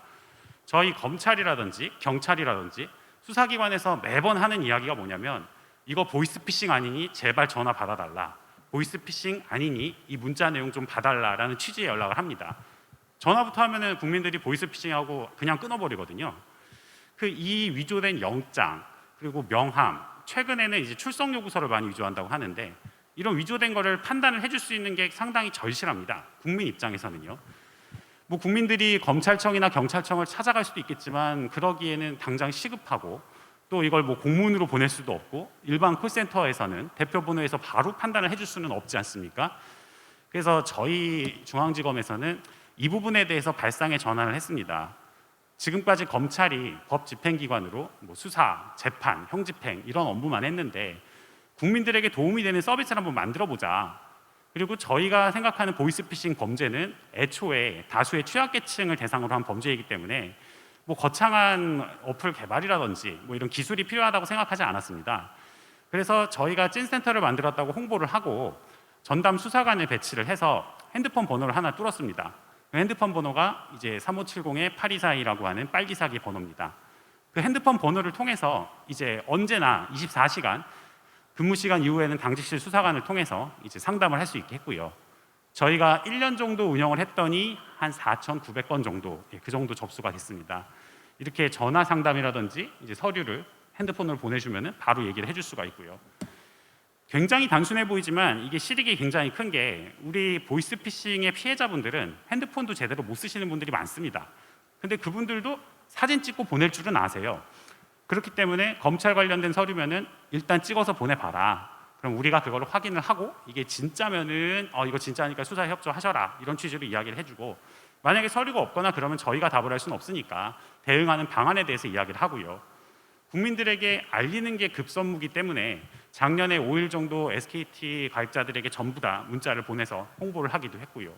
저희 검찰이라든지 경찰이라든지 수사기관에서 매번 하는 이야기가 뭐냐면 이거 보이스피싱 아니니 제발 전화 받아달라. 보이스피싱 아니니 이 문자 내용 좀 봐달라라는 취지의 연락을 합니다. 전화부터 하면은 국민들이 보이스피싱하고 그냥 끊어버리거든요. 이 위조된 영장 그리고 명함 최근에는 이제 출석 요구서를 많이 위조한다고 하는데 이런 위조된 거를 판단을 해줄 수 있는 게 상당히 절실합니다. 국민 입장에서는요. 뭐 국민들이 검찰청이나 경찰청을 찾아갈 수도 있겠지만 그러기에는 당장 시급하고 또 이걸 뭐 공문으로 보낼 수도 없고 일반 콜센터에서는 대표 번호에서 바로 판단을 해줄 수는 없지 않습니까? 그래서 저희 중앙지검에서는 이 부분에 대해서 발상의 전환을 했습니다. 지금까지 검찰이 법 집행기관으로 뭐 수사, 재판, 형집행 이런 업무만 했는데 국민들에게 도움이 되는 서비스를 한번 만들어 보자. 그리고 저희가 생각하는 보이스피싱 범죄는 애초에 다수의 취약계층을 대상으로 한 범죄이기 때문에 뭐 거창한 어플 개발이라든지 뭐 이런 기술이 필요하다고 생각하지 않았습니다. 그래서 저희가 찐센터를 만들었다고 홍보를 하고 전담 수사관을 배치를 해서 핸드폰 번호를 하나 뚫었습니다. 그 핸드폰 번호가 이제 3570-8242라고 하는 빨기사기 번호입니다. 그 핸드폰 번호를 통해서 이제 언제나 24시간 근무 시간 이후에는 당직실 수사관을 통해서 이제 상담을 할 수 있게 했고요. 저희가 1년 정도 운영을 했더니 한 4,900건 정도, 그 정도 접수가 됐습니다. 이렇게 전화 상담이라든지 이제 서류를 핸드폰으로 보내주면 바로 얘기를 해줄 수가 있고요. 굉장히 단순해 보이지만 이게 실익이 굉장히 큰 게 우리 보이스피싱의 피해자분들은 핸드폰도 제대로 못 쓰시는 분들이 많습니다. 근데 그분들도 사진 찍고 보낼 줄은 아세요. 그렇기 때문에 검찰 관련된 서류면은 일단 찍어서 보내봐라. 그럼 우리가 그걸 확인을 하고 이게 진짜면은 이거 진짜니까 수사에 협조하셔라 이런 취지로 이야기를 해주고 만약에 서류가 없거나 그러면 저희가 답을 할 수는 없으니까 대응하는 방안에 대해서 이야기를 하고요. 국민들에게 알리는 게 급선무기 때문에 작년에 5일 정도 SKT 가입자들에게 전부 다 문자를 보내서 홍보를 하기도 했고요.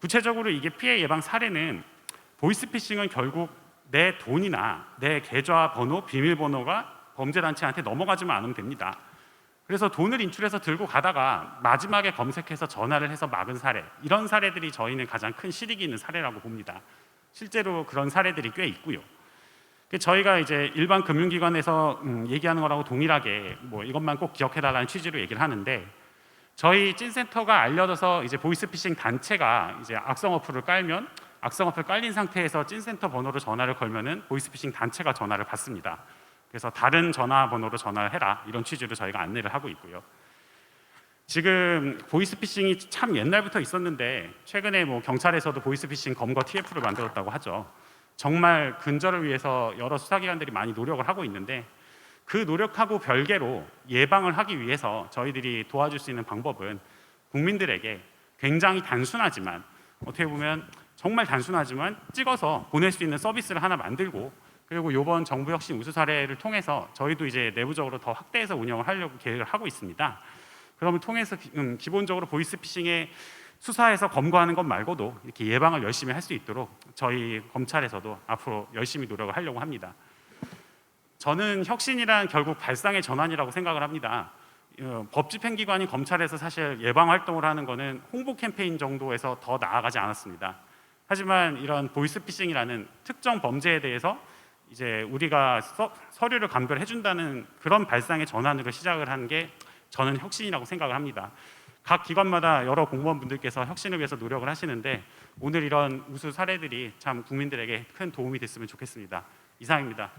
구체적으로 이게 피해 예방 사례는 보이스피싱은 결국 내 돈이나 내 계좌 번호, 비밀번호가 범죄단체한테 넘어가지만 않으면 됩니다. 그래서 돈을 인출해서 들고 가다가 마지막에 검색해서 전화를 해서 막은 사례, 이런 사례들이 저희는 가장 큰 실익이 있는 사례라고 봅니다. 실제로 그런 사례들이 꽤 있고요. 저희가 이제 일반 금융기관에서 얘기하는 거라고 동일하게 뭐 이것만 꼭 기억해달라는 취지로 얘기를 하는데 저희 찐센터가 알려져서 이제 보이스피싱 단체가 이제 악성 어플을 깔면 악성 어플 깔린 상태에서 찐센터 번호로 전화를 걸면은 보이스피싱 단체가 전화를 받습니다. 그래서 다른 전화번호로 전화를 해라 이런 취지로 저희가 안내를 하고 있고요. 지금 보이스피싱이 참 옛날부터 있었는데 최근에 뭐 경찰에서도 보이스피싱 검거 TF를 만들었다고 하죠. 정말 근절을 위해서 여러 수사기관들이 많이 노력을 하고 있는데 그 노력하고 별개로 예방을 하기 위해서 저희들이 도와줄 수 있는 방법은 국민들에게 굉장히 단순하지만 어떻게 보면 정말 단순하지만 찍어서 보낼 수 있는 서비스를 하나 만들고 그리고 이번 정부혁신 우수 사례를 통해서 저희도 이제 내부적으로 더 확대해서 운영을 하려고 계획을 하고 있습니다. 그러면 통해서 기본적으로 보이스피싱의 수사에서 검거하는 것 말고도 이렇게 예방을 열심히 할 수 있도록 저희 검찰에서도 앞으로 열심히 노력을 하려고 합니다. 저는 혁신이란 결국 발상의 전환이라고 생각을 합니다. 법 집행기관인 검찰에서 사실 예방 활동을 하는 것은 홍보 캠페인 정도에서 더 나아가지 않았습니다. 하지만 이런 보이스피싱이라는 특정 범죄에 대해서 이제 우리가 서류를 감별해 준다는 그런 발상의 전환으로 시작을 하는 게 저는 혁신이라고 생각을 합니다. 각 기관마다 여러 공무원분들께서 혁신을 위해서 노력을 하시는데 오늘 이런 우수 사례들이 참 국민들에게 큰 도움이 됐으면 좋겠습니다. 이상입니다.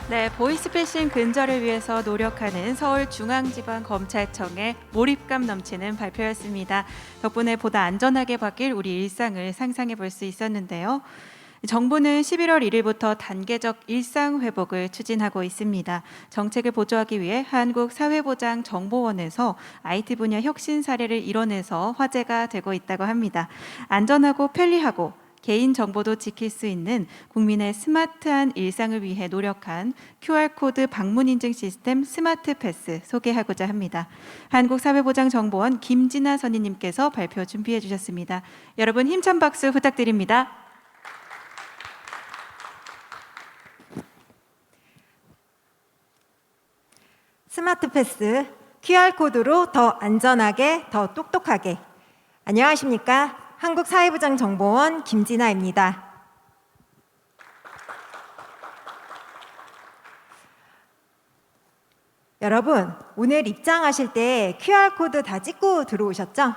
네, 보이스피싱 근절을 위해서 노력하는 서울중앙지방검찰청의 몰입감 넘치는 발표였습니다. 덕분에 보다 안전하게 바뀔 우리 일상을 상상해 볼 수 있었는데요. 정부는 11월 1일부터 단계적 일상 회복을 추진하고 있습니다. 정책을 보조하기 위해 한국사회보장정보원에서 IT 분야 혁신 사례를 이뤄내서 화제가 되고 있다고 합니다. 안전하고 편리하고 개인정보도 지킬 수 있는 국민의 스마트한 일상을 위해 노력한 QR코드 방문 인증 시스템 스마트 패스 소개하고자 합니다. 한국사회보장정보원 김진아 선임님께서 발표 준비해 주셨습니다. 여러분 힘찬 박수 부탁드립니다. 스마트 패스, QR코드로 더 안전하게, 더 똑똑하게. 안녕하십니까? 한국사회보장정보원 김진아입니다. 여러분, 오늘 입장하실 때 QR코드 다 찍고 들어오셨죠?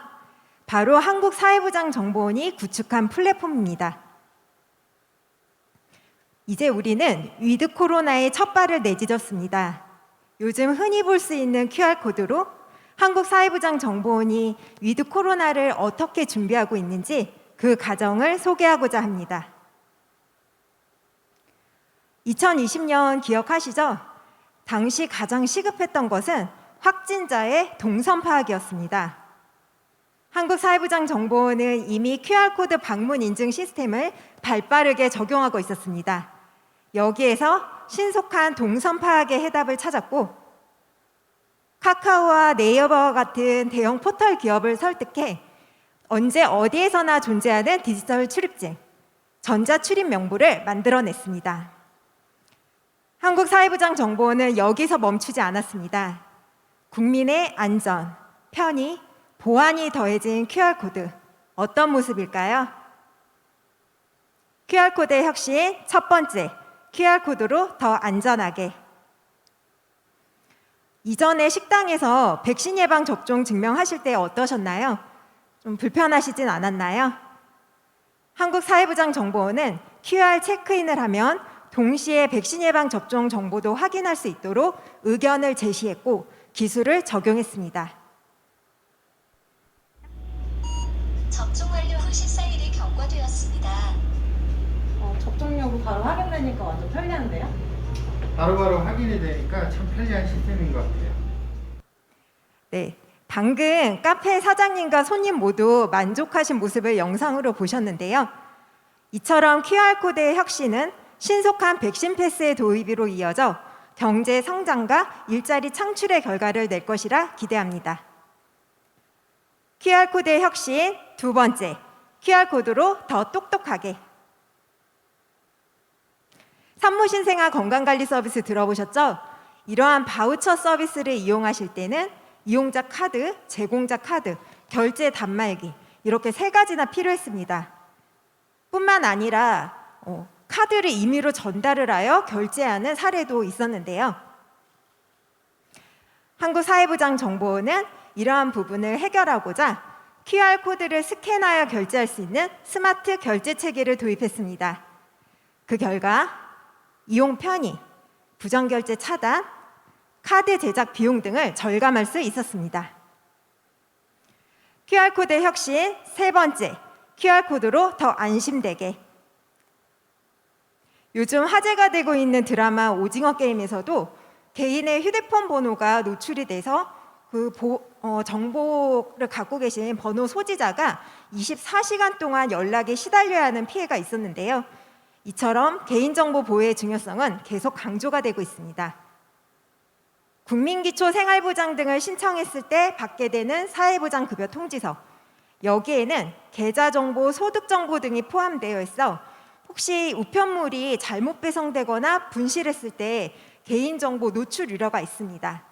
바로 한국사회보장정보원이 구축한 플랫폼입니다. 이제 우리는 위드 코로나의 첫 발을 내딛었습니다. 요즘 흔히 볼 수 있는 QR코드로 한국사회부장정보원이 위드 코로나를 어떻게 준비하고 있는지 그 과정을 소개하고자 합니다. 2020년 기억하시죠? 당시 가장 시급했던 것은 확진자의 동선 파악이었습니다. 한국사회부장정보원은 이미 QR코드 방문 인증 시스템을 발빠르게 적용하고 있었습니다. 여기에서 신속한 동선 파악의 해답을 찾았고 카카오와 네이버와 같은 대형 포털 기업을 설득해 언제 어디에서나 존재하는 디지털 출입증, 전자출입 명부를 만들어냈습니다. 한국사회부장정보원은 여기서 멈추지 않았습니다. 국민의 안전, 편의, 보안이 더해진 QR코드, 어떤 모습일까요? QR코드의 혁신 첫 번째, QR코드로 더 안전하게. 이전에 식당에서 백신 예방 접종 증명하실 때 어떠셨나요? 좀 불편하시진 않았나요? 한국사회부장정보원은 QR 체크인을 하면 동시에 백신 예방 접종 정보도 확인할 수 있도록 의견을 제시했고 기술을 적용했습니다. 접종 완료 후 시사일이 경과되었습니다. 접종 여부 바로 확인되니까 완전 편리한데요? 바로바로 확인이 되니까 참 편리한 시스템인 것 같아요. 네, 방금 카페 사장님과 손님 모두 만족하신 모습을 영상으로 보셨는데요. 이처럼 QR코드의 혁신은 신속한 백신 패스의 도입으로 이어져 경제 성장과 일자리 창출의 결과를 낼 것이라 기대합니다. QR코드의 혁신 두 번째, QR코드로 더 똑똑하게. 산모신생아 건강관리 서비스 들어보셨죠? 이러한 바우처 서비스를 이용하실 때는 이용자 카드, 제공자 카드, 결제 단말기 이렇게 세 가지나 필요했습니다. 뿐만 아니라 카드를 임의로 전달을 하여 결제하는 사례도 있었는데요. 한국사회부장정보원은 이러한 부분을 해결하고자 QR코드를 스캔하여 결제할 수 있는 스마트 결제 체계를 도입했습니다. 그 결과 이용 편의, 부정결제 차단, 카드 제작 비용 등을 절감할 수 있었습니다. QR코드 혁신 세 번째, QR코드로 더 안심되게. 요즘 화제가 되고 있는 드라마 오징어 게임에서도 개인의 휴대폰 번호가 노출이 돼서 그 정보를 갖고 계신 번호 소지자가 24시간 동안 연락에 시달려야 하는 피해가 있었는데요. 이처럼 개인정보 보호의 중요성은 계속 강조가 되고 있습니다. 국민기초생활보장 등을 신청했을 때 받게 되는 사회보장급여 통지서, 여기에는 계좌정보, 소득정보 등이 포함되어 있어 혹시 우편물이 잘못 배송되거나 분실했을 때 개인정보 노출 우려가 있습니다.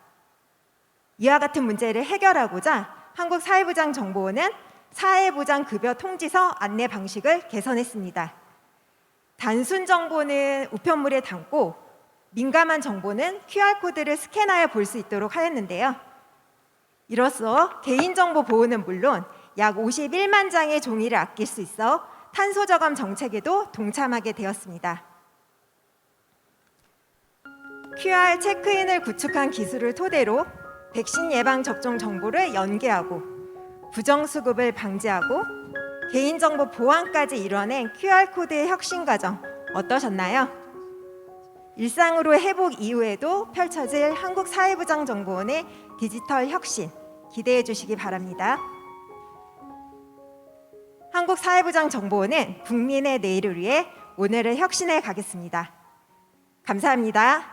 이와 같은 문제를 해결하고자 한국사회보장정보원은 사회보장급여 통지서 안내 방식을 개선했습니다. 단순 정보는 우편물에 담고 민감한 정보는 QR코드를 스캔하여 볼 수 있도록 하였는데요. 이로써 개인정보 보호는 물론 약 51만 장의 종이를 아낄 수 있어 탄소 저감 정책에도 동참하게 되었습니다. QR 체크인을 구축한 기술을 토대로 백신 예방 접종 정보를 연계하고 부정수급을 방지하고 개인정보 보안까지 이뤄낸 QR코드의 혁신 과정 어떠셨나요? 일상으로 회복 이후에도 펼쳐질 한국사회부장정보원의 디지털 혁신 기대해 주시기 바랍니다. 한국사회부장정보원은 국민의 내일을 위해 오늘을 혁신해 가겠습니다. 감사합니다.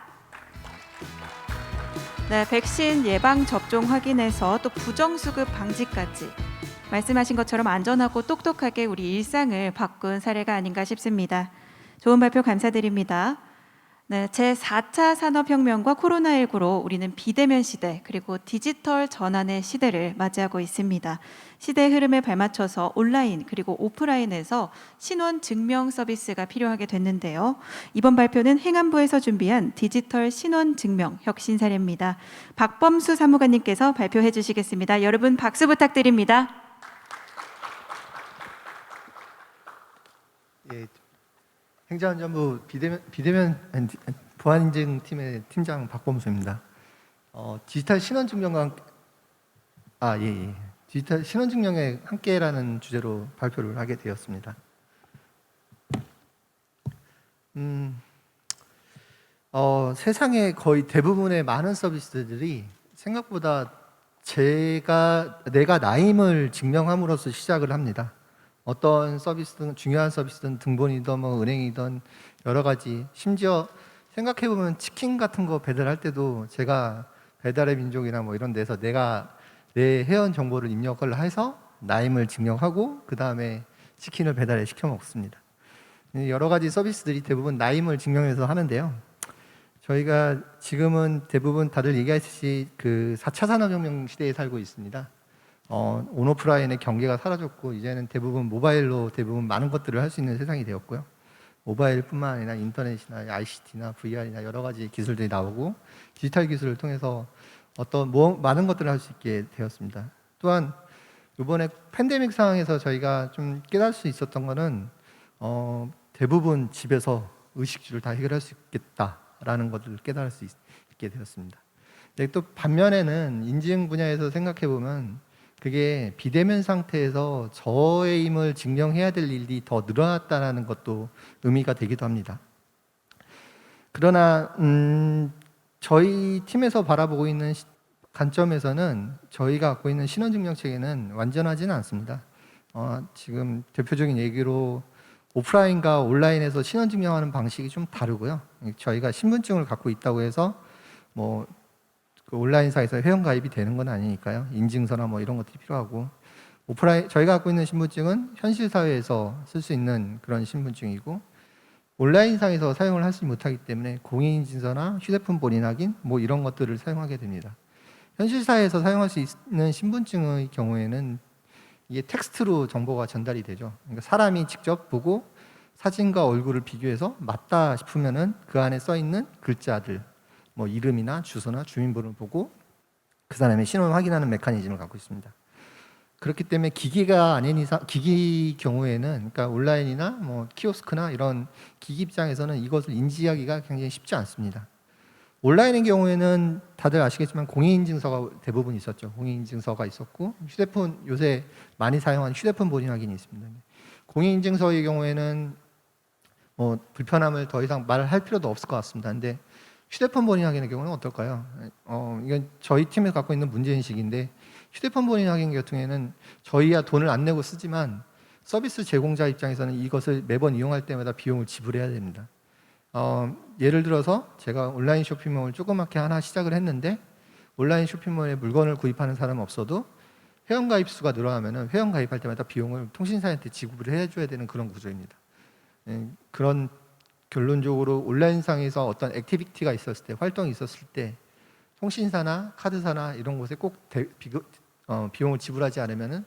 네, 백신 예방 접종 확인에서 또 부정수급 방지까지 말씀하신 것처럼 안전하고 똑똑하게 우리 일상을 바꾼 사례가 아닌가 싶습니다. 좋은 발표 감사드립니다. 네, 제4차 산업혁명과 코로나19로 우리는 비대면 시대 그리고 디지털 전환의 시대를 맞이하고 있습니다. 시대의 흐름에 발맞춰서 온라인 그리고 오프라인에서 신원 증명 서비스가 필요하게 됐는데요. 이번 발표는 행안부에서 준비한 디지털 신원 증명 혁신 사례입니다. 박범수 사무관님께서 발표해 주시겠습니다. 여러분 박수 부탁드립니다. 예, 행정안전부 비대면 보안인증팀의 팀장 박범수입니다. 디지털 신원증명과 예. 디지털 신원증명에 함께라는 주제로 발표를 하게 되었습니다. 세상의 거의 대부분의 많은 서비스들이 생각보다 내가 나임을 증명함으로써 시작을 합니다. 어떤 서비스든 중요한 서비스든 등본이든 뭐 은행이든 여러 가지, 심지어 생각해 보면 치킨 같은 거 배달할 때도 제가 배달의 민족이나 뭐 이런 데서 내가 내 회원 정보를 입력을 해서 나임을 증명하고 그 다음에 치킨을 배달해 시켜 먹습니다. 여러 가지 서비스들이 대부분 나임을 증명해서 하는데요. 저희가 지금은 대부분 다들 얘기하시듯이 그 4차 산업혁명 시대에 살고 있습니다. 온오프라인의 경계가 사라졌고 이제는 대부분 모바일로 대부분 많은 것들을 할 수 있는 세상이 되었고요. 모바일뿐만 아니라 인터넷이나 ICT나 VR이나 여러 가지 기술들이 나오고 디지털 기술을 통해서 많은 것들을 할 수 있게 되었습니다. 또한 이번에 팬데믹 상황에서 저희가 좀 깨달을 수 있었던 거는 대부분 집에서 의식주를 다 해결할 수 있겠다라는 것을 깨달을 수 있게 되었습니다. 또 반면에는 인증 분야에서 생각해 보면 그게 비대면 상태에서 저의 힘을 증명해야 될 일이 더 늘어났다는 것도 의미가 되기도 합니다. 그러나 저희 팀에서 바라보고 있는 관점에서는 저희가 갖고 있는 신원증명 체계는 완전하지는 않습니다. 지금 대표적인 얘기로 오프라인과 온라인에서 신원증명하는 방식이 좀 다르고요. 저희가 신분증을 갖고 있다고 해서 뭐 그 온라인상에서 회원가입이 되는 건 아니니까요. 인증서나 뭐 이런 것들이 필요하고, 오프라인 저희가 갖고 있는 신분증은 현실 사회에서 쓸 수 있는 그런 신분증이고, 온라인상에서 사용을 하지 못하기 때문에 공인인증서나 휴대폰 본인 확인 뭐 이런 것들을 사용하게 됩니다. 현실 사회에서 사용할 수 있는 신분증의 경우에는 이게 텍스트로 정보가 전달이 되죠. 그러니까 사람이 직접 보고 사진과 얼굴을 비교해서 맞다 싶으면은 그 안에 써 있는 글자들, 뭐 이름이나 주소나 주민번호를 보고 그 사람의 신원 확인하는 메커니즘을 갖고 있습니다. 그렇기 때문에 기기가 아닌 이상, 기기 경우에는, 그러니까 온라인이나 뭐 키오스크나 이런 기기 입장에서는 이것을 인지하기가 굉장히 쉽지 않습니다. 온라인의 경우에는 다들 아시겠지만 공인인증서가 대부분 있었죠. 공인인증서가 있었고, 휴대폰, 요새 많이 사용하는 휴대폰 본인 확인이 있습니다. 공인인증서의 경우에는 뭐 불편함을 더 이상 말할 필요도 없을 것 같습니다. 근데 휴대폰 본인 확인의 경우는 어떨까요? 이건 저희 팀에서 갖고 있는 문제인식인데, 휴대폰 본인 확인 같은 경우에는 저희야 돈을 안 내고 쓰지만 서비스 제공자 입장에서는 이것을 매번 이용할 때마다 비용을 지불해야 됩니다. 예를 들어서 제가 온라인 쇼핑몰을 조그맣게 하나 시작을 했는데, 온라인 쇼핑몰에 물건을 구입하는 사람은 없어도 회원가입 수가 늘어나면 회원가입할 때마다 비용을 통신사한테 지급을 해줘야 되는 그런 구조입니다. 그런 결론적으로 온라인상에서 어떤 액티비티가 있었을 때, 활동이 있었을 때 통신사나 카드사나 이런 곳에 꼭 비용을 지불하지 않으면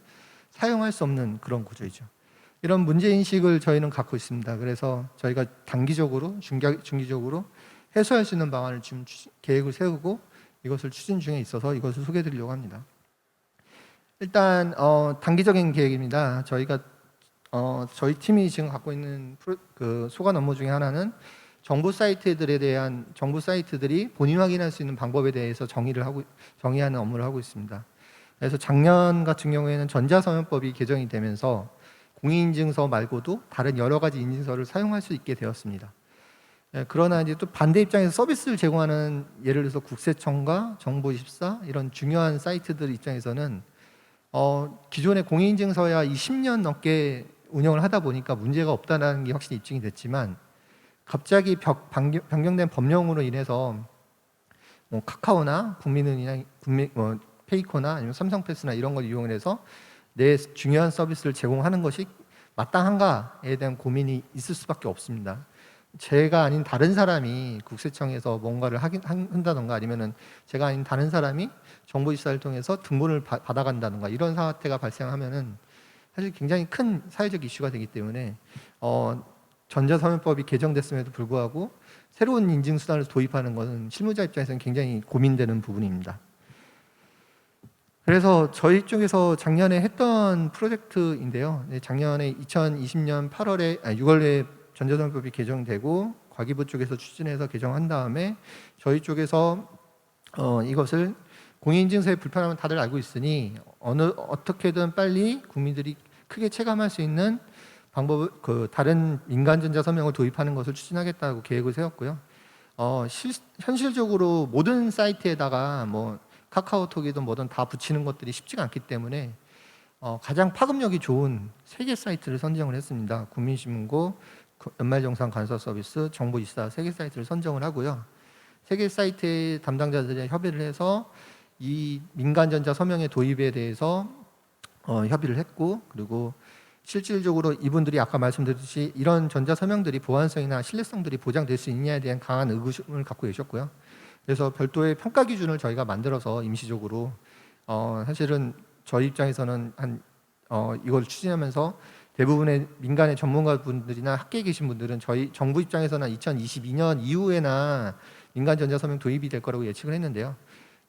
사용할 수 없는 그런 구조이죠. 이런 문제인식을 저희는 갖고 있습니다. 그래서 저희가 단기적으로, 중기적으로 해소할 수 있는 방안을 지금 계획을 세우고 이것을 추진 중에 있어서 이것을 소개해 드리려고 합니다. 일단 단기적인 계획입니다. 저희 팀이 지금 갖고 있는 그 소관 업무 중에 하나는 정부 사이트들이 본인 확인할 수 있는 방법에 대해서 정의하는 업무를 하고 있습니다. 그래서 작년 같은 경우에는 전자서면법이 개정이 되면서 공인인증서 말고도 다른 여러 가지 인증서를 사용할 수 있게 되었습니다. 그러나 이제 또 반대 입장에서 서비스를 제공하는, 예를 들어서 국세청과 정보24 이런 중요한 사이트들 입장에서는 기존의 공인인증서야 20년 넘게 운영을 하다 보니까 문제가 없다는 게 확실히 입증이 됐지만, 갑자기 변경된 법령으로 인해서 뭐 카카오나 국민은행이나 페이코나 아니면 삼성패스나 이런 걸 이용을 해서 내 중요한 서비스를 제공하는 것이 마땅한가에 대한 고민이 있을 수밖에 없습니다. 제가 아닌 다른 사람이 국세청에서 뭔가를 한다던가, 아니면은 제가 아닌 다른 사람이 정보지사를 통해서 등본을 받아간다던가 이런 사태가 발생하면은 사실 굉장히 큰 사회적 이슈가 되기 때문에 전자서면법이 개정됐음에도 불구하고 새로운 인증수단을 도입하는 것은 실무자 입장에서는 굉장히 고민되는 부분입니다. 그래서 저희 쪽에서 작년에 했던 프로젝트인데요. 작년에 2020년 6월에 전자서면법이 개정되고 과기부 쪽에서 추진해서 개정한 다음에 저희 쪽에서 이것을 공인인증서의 불편함은 다들 알고 있으니 어떻게든 빨리 국민들이 크게 체감할 수 있는 방법을 다른 민간 전자 서명을 도입하는 것을 추진하겠다고 계획을 세웠고요. 현실적으로 모든 사이트에다가 뭐 카카오톡이든 뭐든 다 붙이는 것들이 쉽지가 않기 때문에 가장 파급력이 좋은 3개 사이트를 선정을 했습니다. 국민신문고, 연말정산 간서 서비스, 정부24 3개 사이트를 선정을 하고요. 3개 사이트의 담당자들이 협의를 해서 이 민간전자 서명의 도입에 대해서 협의를 했고, 그리고 실질적으로 이분들이 아까 말씀드렸듯이 이런 전자 서명들이 보안성이나 신뢰성들이 보장될 수 있냐에 대한 강한 의구심을 갖고 계셨고요. 그래서 별도의 평가 기준을 저희가 만들어서 임시적으로 사실은 저희 입장에서는 이걸 추진하면서 대부분의 민간의 전문가분들이나 학계에 계신 분들은 저희 정부 입장에서는 2022년 이후에나 민간 전자 서명 도입이 될 거라고 예측을 했는데요.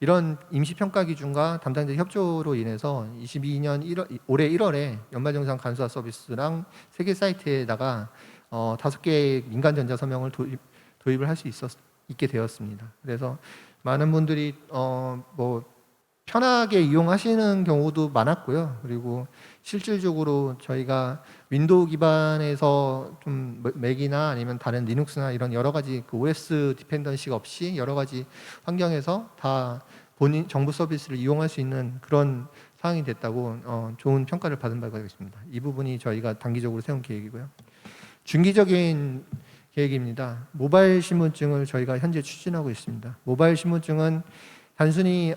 이런 임시 평가 기준과 담당자 협조로 인해서 22년 올해 1월에 연말정산 간소화 서비스랑 3개 사이트에다가 5개의 민간 전자 서명을 도입을 할 수 있게 되었습니다. 그래서 많은 분들이 뭐 편하게 이용하시는 경우도 많았고요. 그리고 실질적으로 저희가 윈도우 기반에서 좀 맥이나 아니면 다른 리눅스나 이런 여러 가지 OS 디펜던시가 없이 여러 가지 환경에서 다 본인 정부 서비스를 이용할 수 있는 그런 상황이 됐다고 좋은 평가를 받은 바가 있습니다. 이 부분이 저희가 단기적으로 세운 계획이고요. 중기적인 계획입니다. 모바일 신분증을 저희가 현재 추진하고 있습니다. 모바일 신분증은 단순히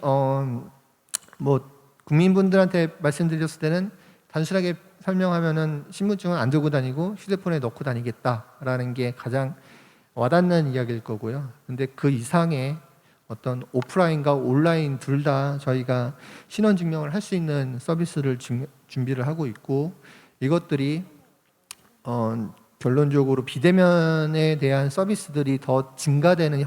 뭐 국민분들한테 말씀드렸을 때는 단순하게 설명하면은 신분증은 안 들고 다니고 휴대폰에 넣고 다니겠다라는 게 가장 와닿는 이야기일 거고요. 근데 그 이상의 어떤 오프라인과 온라인 둘 다 저희가 신원 증명을 할 수 있는 서비스를 준비를 하고 있고, 이것들이 결론적으로 비대면에 대한 서비스들이 더 증가되는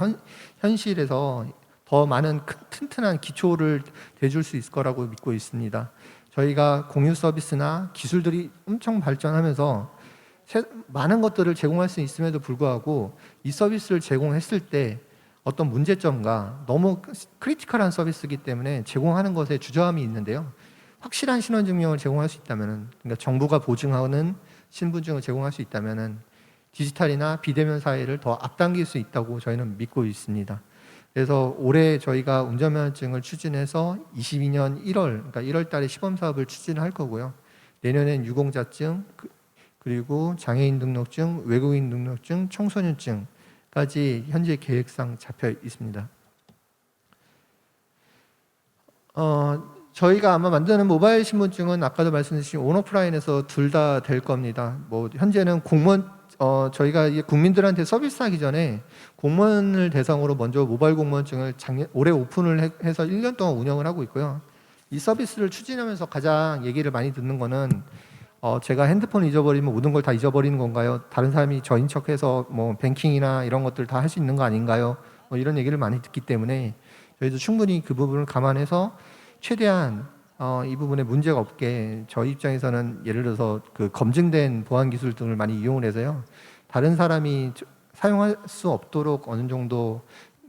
현실에서 더 많은 튼튼한 기초를 대줄 수 있을 거라고 믿고 있습니다. 저희가 공유 서비스나 기술들이 엄청 발전하면서 많은 것들을 제공할 수 있음에도 불구하고 이 서비스를 제공했을 때 어떤 문제점과 너무 크리티컬한 서비스이기 때문에 제공하는 것에 주저함이 있는데요. 확실한 신원증명을 제공할 수 있다면, 그러니까 정부가 보증하는 신분증을 제공할 수 있다면 디지털이나 비대면 사회를 더 앞당길 수 있다고 저희는 믿고 있습니다. 그래서 올해 저희가 운전면허증을 추진해서 22년 1월, 그러니까 1월 달에 시범 사업을 추진할 거고요. 내년엔 유공자증, 그리고 장애인 등록증, 외국인 등록증, 청소년증까지 현재 계획상 잡혀 있습니다. 저희가 아마 만드는 모바일 신분증은 아까도 말씀드린 온오프라인에서 둘 다 될 겁니다. 뭐 현재는 공무원 저희가 국민들한테 서비스하기 전에 공무원을 대상으로 먼저 모바일 공무원증을 올해 오픈을 해서 1년 동안 운영을 하고 있고요. 이 서비스를 추진하면서 가장 얘기를 많이 듣는 거는 제가 핸드폰 잊어버리면 모든 걸 다 잊어버리는 건가요? 다른 사람이 저인 척해서 뭐 뱅킹이나 이런 것들 다 할 수 있는 거 아닌가요? 뭐 이런 얘기를 많이 듣기 때문에 저희도 충분히 그 부분을 감안해서 최대한 이 부분에 문제가 없게 저희 입장에서는 예를 들어서 그 검증된 보안 기술 등을 많이 이용을 해서요. 다른 사람이 사용할 수 없도록 어느 정도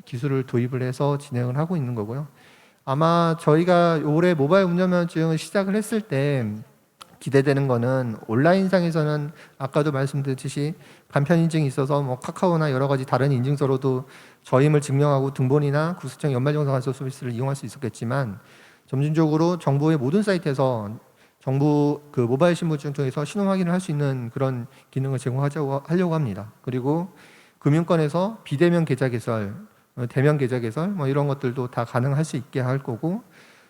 기술을 도입을 해서 진행을 하고 있는 거고요. 아마 저희가 올해 모바일 운전면허증을 시작을 했을 때 기대되는 거는 온라인상에서는 아까도 말씀드렸듯이 간편 인증이 있어서 뭐 카카오나 여러 가지 다른 인증서로도 저임을 증명하고 등본이나 구수청 연말정산 간소 서비스를 이용할 수 있었겠지만 점진적으로 정부의 모든 사이트에서 정부 그 모바일 신분증 통해서 신원 확인을 할 수 있는 그런 기능을 하려고 합니다. 그리고 금융권에서 비대면 계좌 개설, 대면 계좌 개설 뭐 이런 것들도 다 가능할 수 있게 할 거고,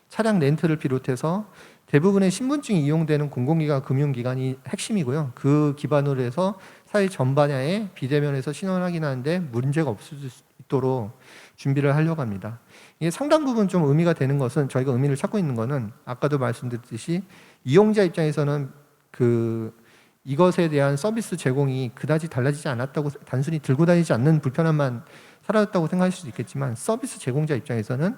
차량 렌트를 비롯해서 대부분의 신분증이 이용되는 공공기관, 금융기관이 핵심이고요. 그 기반으로 해서 사회 전 분야에 비대면에서 신원 확인하는데 문제가 없을 수 있도록 준비를 하려고 합니다. 이게 상당 부분 좀 의미가 되는 것은, 저희가 의미를 찾고 있는 것은 아까도 말씀드렸듯이 이용자 입장에서는 이것에 대한 서비스 제공이 그다지 달라지지 않았다고, 단순히 들고 다니지 않는 불편함만 사라졌다고 생각할 수도 있겠지만 서비스 제공자 입장에서는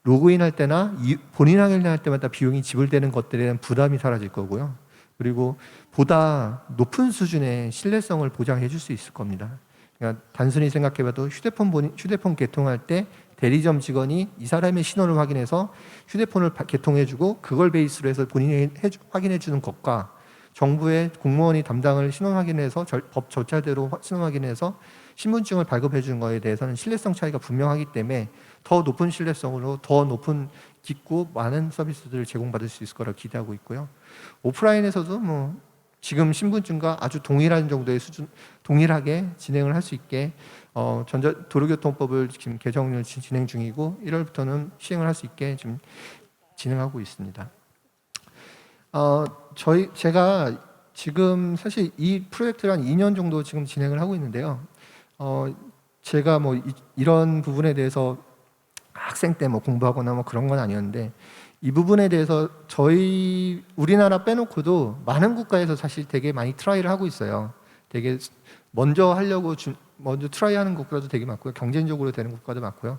로그인할 때나 본인 확인할 때마다 비용이 지불되는 것들에 대한 부담이 사라질 거고요. 그리고 보다 높은 수준의 신뢰성을 보장해 줄 수 있을 겁니다. 그러니까 단순히 생각해봐도 휴대폰 개통할 때 대리점 직원이 이 사람의 신원을 확인해서 휴대폰을 개통해주고 그걸 베이스로 해서 본인이 확인해주는 것과 정부의 공무원이 담당을 신원 확인해서 법 절차대로 신원 확인해서 신분증을 발급해주는 것에 대해서는 신뢰성 차이가 분명하기 때문에 더 높은 신뢰성으로 더 높은 깊고 많은 서비스들을 제공받을 수 있을 거라고 기대하고 있고요. 오프라인에서도 뭐 지금 신분증과 아주 동일한 정도의 수준, 동일하게 진행을 할 수 있게 도로교통법을 지금 개정을 진행 중이고 1월부터는 시행을 할 수 있게 지금 진행하고 있습니다. 제가 지금 사실 이 프로젝트를 한 2년 정도 지금 진행을 하고 있는데요. 제가 뭐 이런 부분에 대해서 학생 때 뭐 공부하거나 뭐 그런 건 아니었는데 이 부분에 대해서 우리나라 빼놓고도 많은 국가에서 사실 되게 많이 트라이를 하고 있어요. 되게 먼저 하려고 먼저 트라이하는 국가도 되게 많고요. 경쟁적으로 되는 국가도 많고요.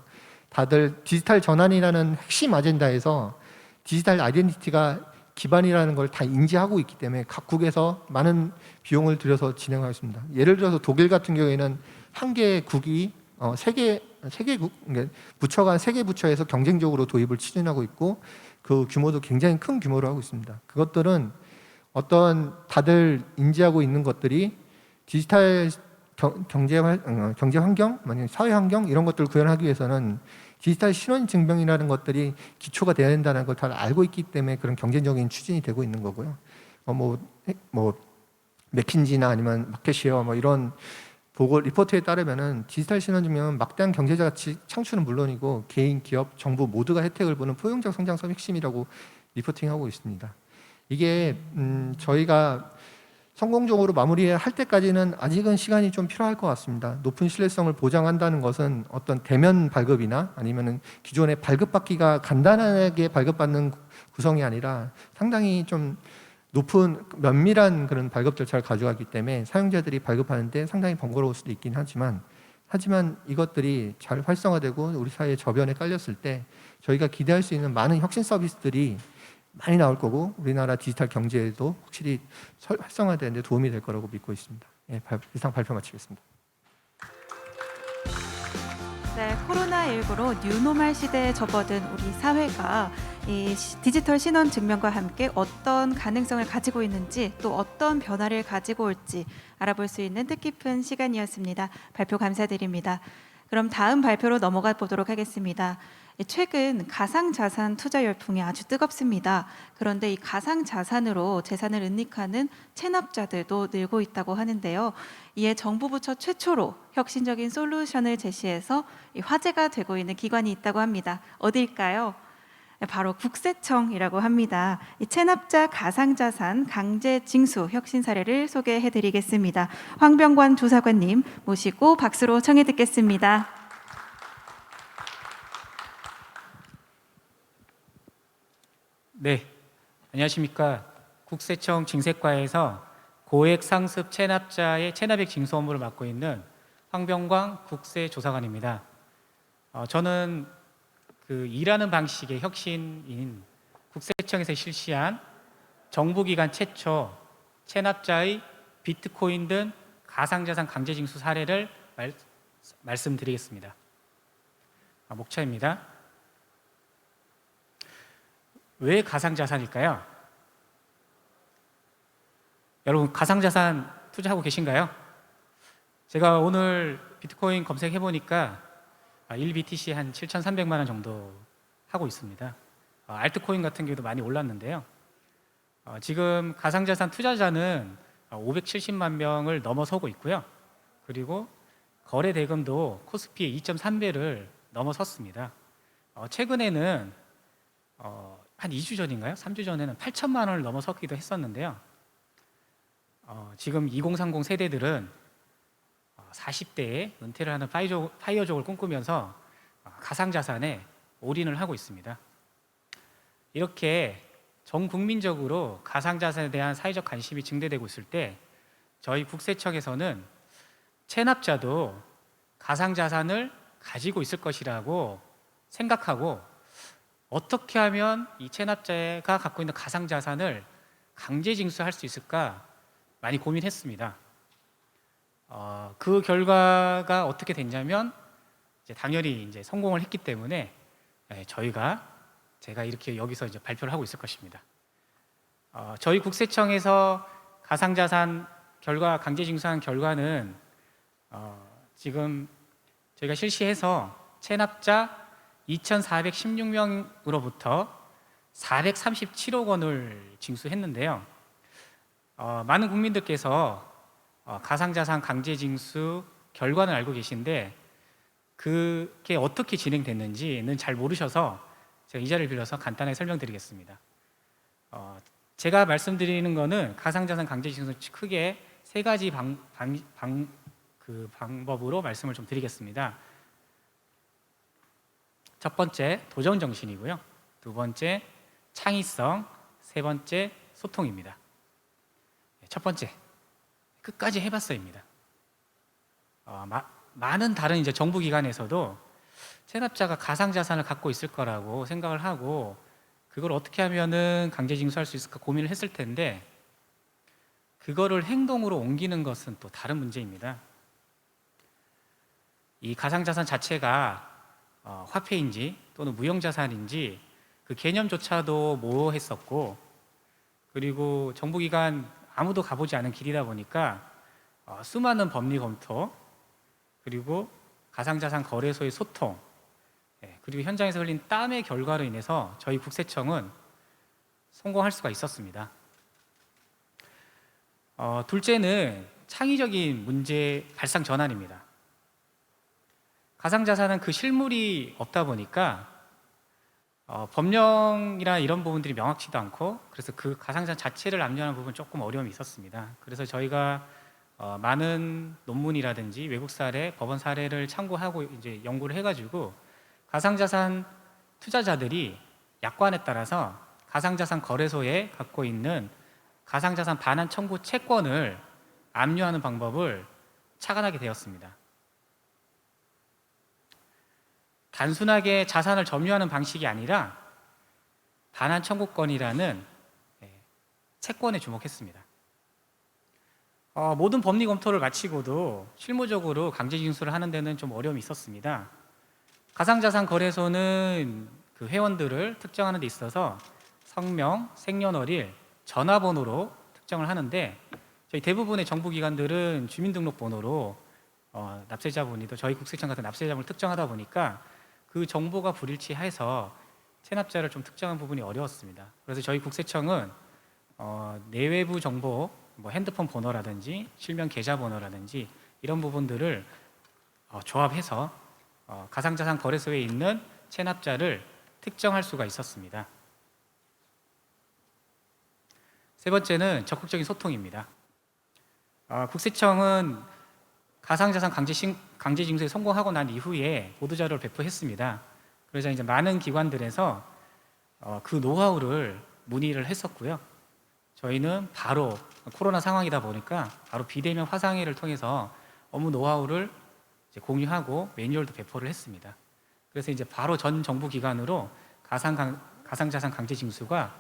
다들 디지털 전환이라는 핵심 아젠다에서 디지털 아이덴티티가 기반이라는 걸 다 인지하고 있기 때문에 각국에서 많은 비용을 들여서 진행하고 있습니다. 예를 들어서 독일 같은 경우에는 한 개의 국이 세 개국, 그러니까 부처가 3개 부처에서 경쟁적으로 도입을 추진하고 있고 그 규모도 굉장히 큰 규모로 하고 있습니다. 그것들은 어떤 다들 인지하고 있는 것들이 디지털 경제 환경, 사회 환경 이런 것들을 구현하기 위해서는 디지털 신원 증명이라는 것들이 기초가 되어야 된다는 걸 다 알고 있기 때문에 그런 경쟁적인 추진이 되고 있는 거고요. 맥킨지나 아니면 마켓쉐어 뭐 이런 보고 리포트에 따르면은 디지털 신원 증명은 막대한 경제적 가치 창출은 물론이고 개인, 기업, 정부 모두가 혜택을 보는 포용적 성장 사업의 핵심이라고 리포팅하고 있습니다. 이게 저희가 성공적으로 마무리할 때까지는 아직은 시간이 좀 필요할 것 같습니다. 높은 신뢰성을 보장한다는 것은 어떤 대면 발급이나 아니면은 기존의 발급받기가 간단하게 발급받는 구성이 아니라 상당히 좀 높은 면밀한 그런 발급 절차를 가져가기 때문에 사용자들이 발급하는데 상당히 번거로울 수도 있긴 하지만 이것들이 잘 활성화되고 우리 사회에 저변에 깔렸을 때 저희가 기대할 수 있는 많은 혁신 서비스들이 많이 나올 거고 우리나라 디지털 경제에도 확실히 활성화되는 데 도움이 될 거라고 믿고 있습니다. 이상 발표 마치겠습니다. 네, 코로나19로 뉴노멀 시대에 접어든 우리 사회가 이 디지털 신원 증명과 함께 어떤 가능성을 가지고 있는지 또 어떤 변화를 가지고 올지 알아볼 수 있는 뜻깊은 시간이었습니다. 발표 감사드립니다. 그럼 다음 발표로 넘어가 보도록 하겠습니다. 최근 가상자산 투자 열풍이 아주 뜨겁습니다. 그런데 이 가상자산으로 재산을 은닉하는 체납자들도 늘고 있다고 하는데요. 이에 정부 부처 최초로 혁신적인 솔루션을 제시해서 화제가 되고 있는 기관이 있다고 합니다. 어디일까요? 바로 국세청이라고 합니다. 이 체납자 가상자산 강제 징수 혁신 사례를 소개해드리겠습니다. 황병관 조사관님 모시고 박수로 청해 듣겠습니다. 네, 안녕하십니까. 국세청 징세과에서 고액 상습 체납자의 체납액 징수 업무를 맡고 있는 황병광 국세조사관입니다. 저는 일하는 방식의 혁신인 국세청에서 실시한 정부기관 최초 체납자의 비트코인 등 가상자산 강제징수 사례를 말씀드리겠습니다. 목차입니다. 왜 가상자산일까요? 여러분 가상자산 투자하고 계신가요? 제가 오늘 비트코인 검색해보니까 1BTC 한 7,300만 원 정도 하고 있습니다. 알트코인 같은 경우도 많이 올랐는데요. 지금 가상자산 투자자는 570만 명을 넘어서고 있고요. 그리고 거래 대금도 코스피의 2.3배를 넘어섰습니다. 최근에는 한 2주 전인가요? 3주 전에는 8천만 원을 넘어섰기도 했었는데요. 지금 2030 세대들은 40대에 은퇴를 하는 파이어족을 꿈꾸면서 가상자산에 올인을 하고 있습니다. 이렇게 전 국민적으로 가상자산에 대한 사회적 관심이 증대되고 있을 때 저희 국세청에서는 체납자도 가상자산을 가지고 있을 것이라고 생각하고 어떻게 하면 이 체납자가 갖고 있는 가상자산을 강제 징수할 수 있을까 많이 고민했습니다. 그 결과가 어떻게 됐냐면 이제 당연히 이제 성공을 했기 때문에 제가 이렇게 여기서 이제 발표를 하고 있을 것입니다. 저희 국세청에서 가상자산 결과 강제징수한 결과는 지금 저희가 실시해서 체납자 2,416명으로부터 437억 원을 징수했는데요. 많은 국민들께서 가상자산 강제징수 결과는 알고 계신데 그게 어떻게 진행됐는지는 잘 모르셔서 제가 이 자리를 빌려서 간단하게 설명드리겠습니다. 제가 말씀드리는 거는 가상자산 강제징수 크게 세 가지 방법으로 말씀을 좀 드리겠습니다. 첫 번째 도전 정신이고요. 두 번째 창의성, 세 번째 소통입니다. 첫 번째 끝까지 해봤어입니다. 많은 다른 이제 정부 기관에서도 체납자가 가상자산을 갖고 있을 거라고 생각을 하고 그걸 어떻게 하면은 강제징수할 수 있을까 고민을 했을 텐데 그거를 행동으로 옮기는 것은 또 다른 문제입니다. 이 가상자산 자체가 화폐인지 또는 무형자산인지 그 개념조차도 모호했었고 그리고 정부기관 아무도 가보지 않은 길이다 보니까 수많은 법리 검토 그리고 가상자산 거래소의 소통 그리고 현장에서 흘린 땀의 결과로 인해서 저희 국세청은 성공할 수가 있었습니다. 둘째는 창의적인 문제 발상 전환입니다. 가상자산은 그 실물이 없다 보니까 법령이나 이런 부분들이 명확치도 않고 그래서 그 가상자산 자체를 압류하는 부분 조금 어려움이 있었습니다. 그래서 저희가 많은 논문이라든지 외국 사례, 법원 사례를 참고하고 이제 연구를 해가지고 가상자산 투자자들이 약관에 따라서 가상자산 거래소에 갖고 있는 가상자산 반환 청구 채권을 압류하는 방법을 착안하게 되었습니다. 단순하게 자산을 점유하는 방식이 아니라 반환 청구권이라는 채권에 주목했습니다. 모든 법리 검토를 마치고도 실무적으로 강제징수를 하는 데는 좀 어려움이 있었습니다. 가상자산 거래소는 그 회원들을 특정하는 데 있어서 성명, 생년월일, 전화번호로 특정을 하는데 저희 대부분의 정부기관들은 주민등록번호로 납세자분이 또 저희 국세청 같은 납세자분을 특정하다 보니까 그 정보가 불일치해서 체납자를 좀 특정한 부분이 어려웠습니다. 그래서 저희 국세청은 내외부 정보, 뭐 핸드폰 번호라든지 실명 계좌번호라든지 이런 부분들을 조합해서 가상자산 거래소에 있는 체납자를 특정할 수가 있었습니다. 세 번째는 적극적인 소통입니다. 국세청은 가상자산 강제징수에 성공하고 난 이후에 보도자료를 배포했습니다. 그래서 이제 많은 기관들에서 그 노하우를 문의를 했었고요. 저희는 바로 코로나 상황이다 보니까 바로 비대면 화상회를 통해서 업무 노하우를 이제 공유하고 매뉴얼도 배포를 했습니다. 그래서 이제 바로 전 정부 기관으로 가상자산 강제징수가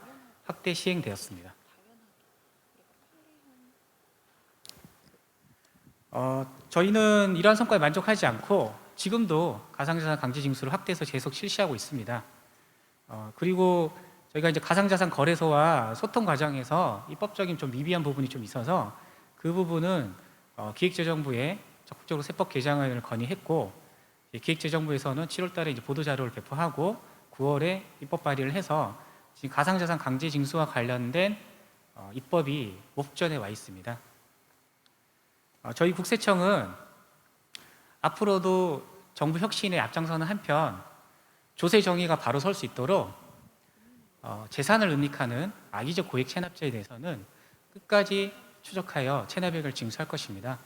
확대 시행되었습니다. 저희는 이러한 성과에 만족하지 않고 지금도 가상자산 강제징수를 확대해서 계속 실시하고 있습니다. 그리고 저희가 이제 가상자산 거래소와 소통 과정에서 입법적인 좀 미비한 부분이 좀 있어서 그 부분은 기획재정부에 적극적으로 세법 개정안을 건의했고 기획재정부에서는 7월달에 이제 보도자료를 배포하고 9월에 입법 발의를 해서 지금 가상자산 강제징수와 관련된 입법이 목전에 와 있습니다. 저희 국세청은 앞으로도 정부 혁신에 앞장서는 한편 조세 정의가 바로 설 수 있도록 재산을 은닉하는 악의적 고액 체납자에 대해서는 끝까지 추적하여 체납액을 징수할 것입니다.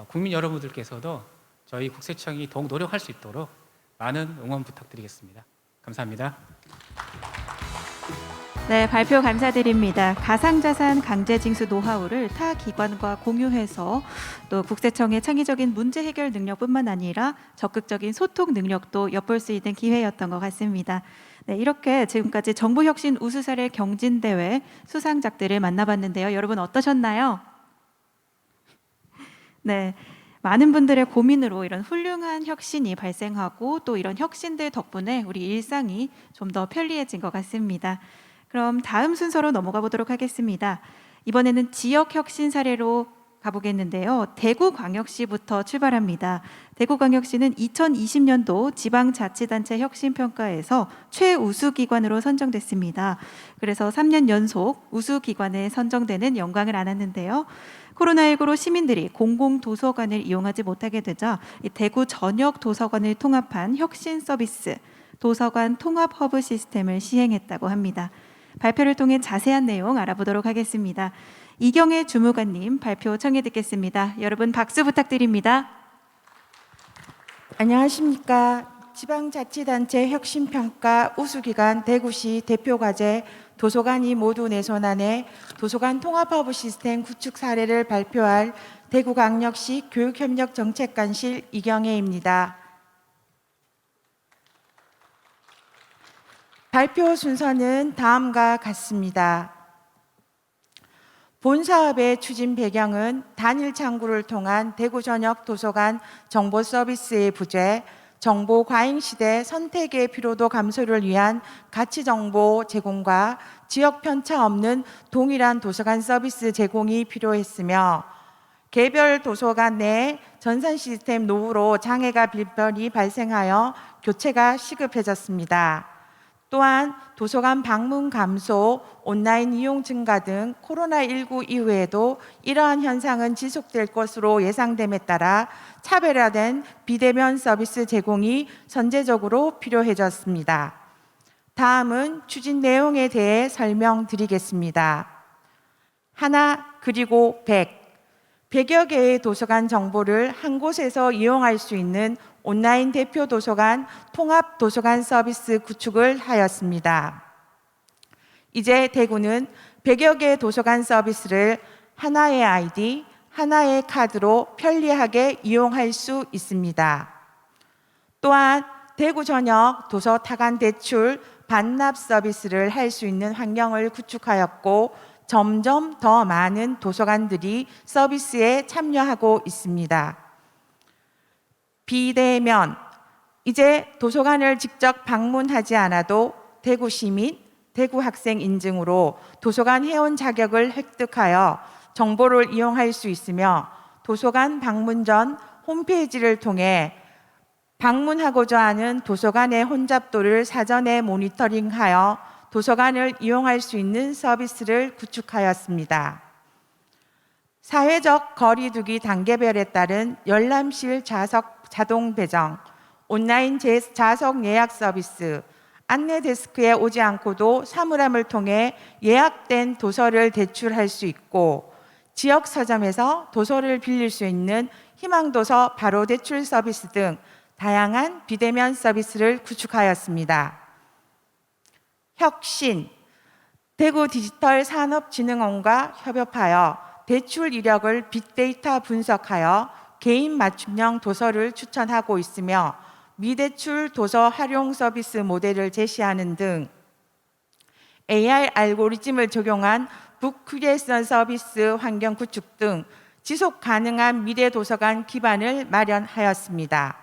국민 여러분들께서도 저희 국세청이 더욱 노력할 수 있도록 많은 응원 부탁드리겠습니다. 감사합니다. 네, 발표 감사드립니다. 가상자산 강제징수 노하우를 타 기관과 공유해서 또 국세청의 창의적인 문제 해결 능력뿐만 아니라 적극적인 소통 능력도 엿볼 수 있는 기회였던 것 같습니다. 네, 이렇게 지금까지 정부혁신 우수사례 경진대회 수상작들을 만나봤는데요. 여러분 어떠셨나요? 네. 많은 분들의 고민으로 이런 훌륭한 혁신이 발생하고 또 이런 혁신들 덕분에 우리 일상이 좀 더 편리해진 것 같습니다. 그럼 다음 순서로 넘어가 보도록 하겠습니다. 이번에는 지역 혁신 사례로 가보겠는데요. 대구광역시부터 출발합니다. 대구광역시는 2020년도 지방자치단체 혁신평가에서 최우수기관으로 선정됐습니다. 그래서 3년 연속 우수기관에 선정되는 영광을 안았는데요. 코로나19로 시민들이 공공도서관을 이용하지 못하게 되자 이 대구 전역 도서관을 통합한 혁신 서비스, 도서관 통합 허브 시스템을 시행했다고 합니다. 발표를 통해 자세한 내용 알아보도록 하겠습니다. 이경혜 주무관님 발표 청해 듣겠습니다. 여러분 박수 부탁드립니다. 안녕하십니까. 지방자치단체 혁신평가 우수기관 대구시 대표과제 도서관이 모두 내 손 안에 도서관 통합허브 시스템 구축 사례를 발표할 대구광역시 교육협력정책관실 이경혜입니다. 발표 순서는 다음과 같습니다. 본 사업의 추진 배경은 단일 창구를 통한 대구 전역 도서관 정보 서비스의 부재, 정보 과잉 시대 선택의 피로도 감소를 위한 가치 정보 제공과 지역 편차 없는 동일한 도서관 서비스 제공이 필요했으며, 개별 도서관 내 전산 시스템 노후로 장애가 빈번히 발생하여 교체가 시급해졌습니다. 또한 도서관 방문 감소, 온라인 이용 증가 등 코로나19 이후에도 이러한 현상은 지속될 것으로 예상됨에 따라 차별화된 비대면 서비스 제공이 선제적으로 필요해졌습니다. 다음은 추진 내용에 대해 설명드리겠습니다. 하나 그리고 100여 개의 도서관 정보를 한 곳에서 이용할 수 있는 온라인 대표 도서관 통합 도서관 서비스 구축을 하였습니다. 이제 대구는 100여 개의 도서관 서비스를 하나의 아이디, 하나의 카드로 편리하게 이용할 수 있습니다. 또한 대구 전역 도서 타간 대출 반납 서비스를 할 수 있는 환경을 구축하였고, 점점 더 많은 도서관들이 서비스에 참여하고 있습니다. 비대면, 이제 도서관을 직접 방문하지 않아도 대구 시민, 대구 학생 인증으로 도서관 회원 자격을 획득하여 정보를 이용할 수 있으며, 도서관 방문 전 홈페이지를 통해 방문하고자 하는 도서관의 혼잡도를 사전에 모니터링하여 도서관을 이용할 수 있는 서비스를 구축하였습니다. 사회적 거리두기 단계별에 따른 열람실 좌석 자동 배정, 온라인 좌석 예약 서비스, 안내 데스크에 오지 않고도 사물함을 통해 예약된 도서를 대출할 수 있고, 지역 서점에서 도서를 빌릴 수 있는 희망도서 바로 대출 서비스 등 다양한 비대면 서비스를 구축하였습니다. 혁신, 대구 디지털 산업진흥원과 협업하여 대출 이력을 빅데이터 분석하여 개인 맞춤형 도서를 추천하고 있으며, 미대출 도서 활용 서비스 모델을 제시하는 등 AI 알고리즘을 적용한 북 크리에이션 서비스 환경 구축 등 지속 가능한 미래 도서관 기반을 마련하였습니다.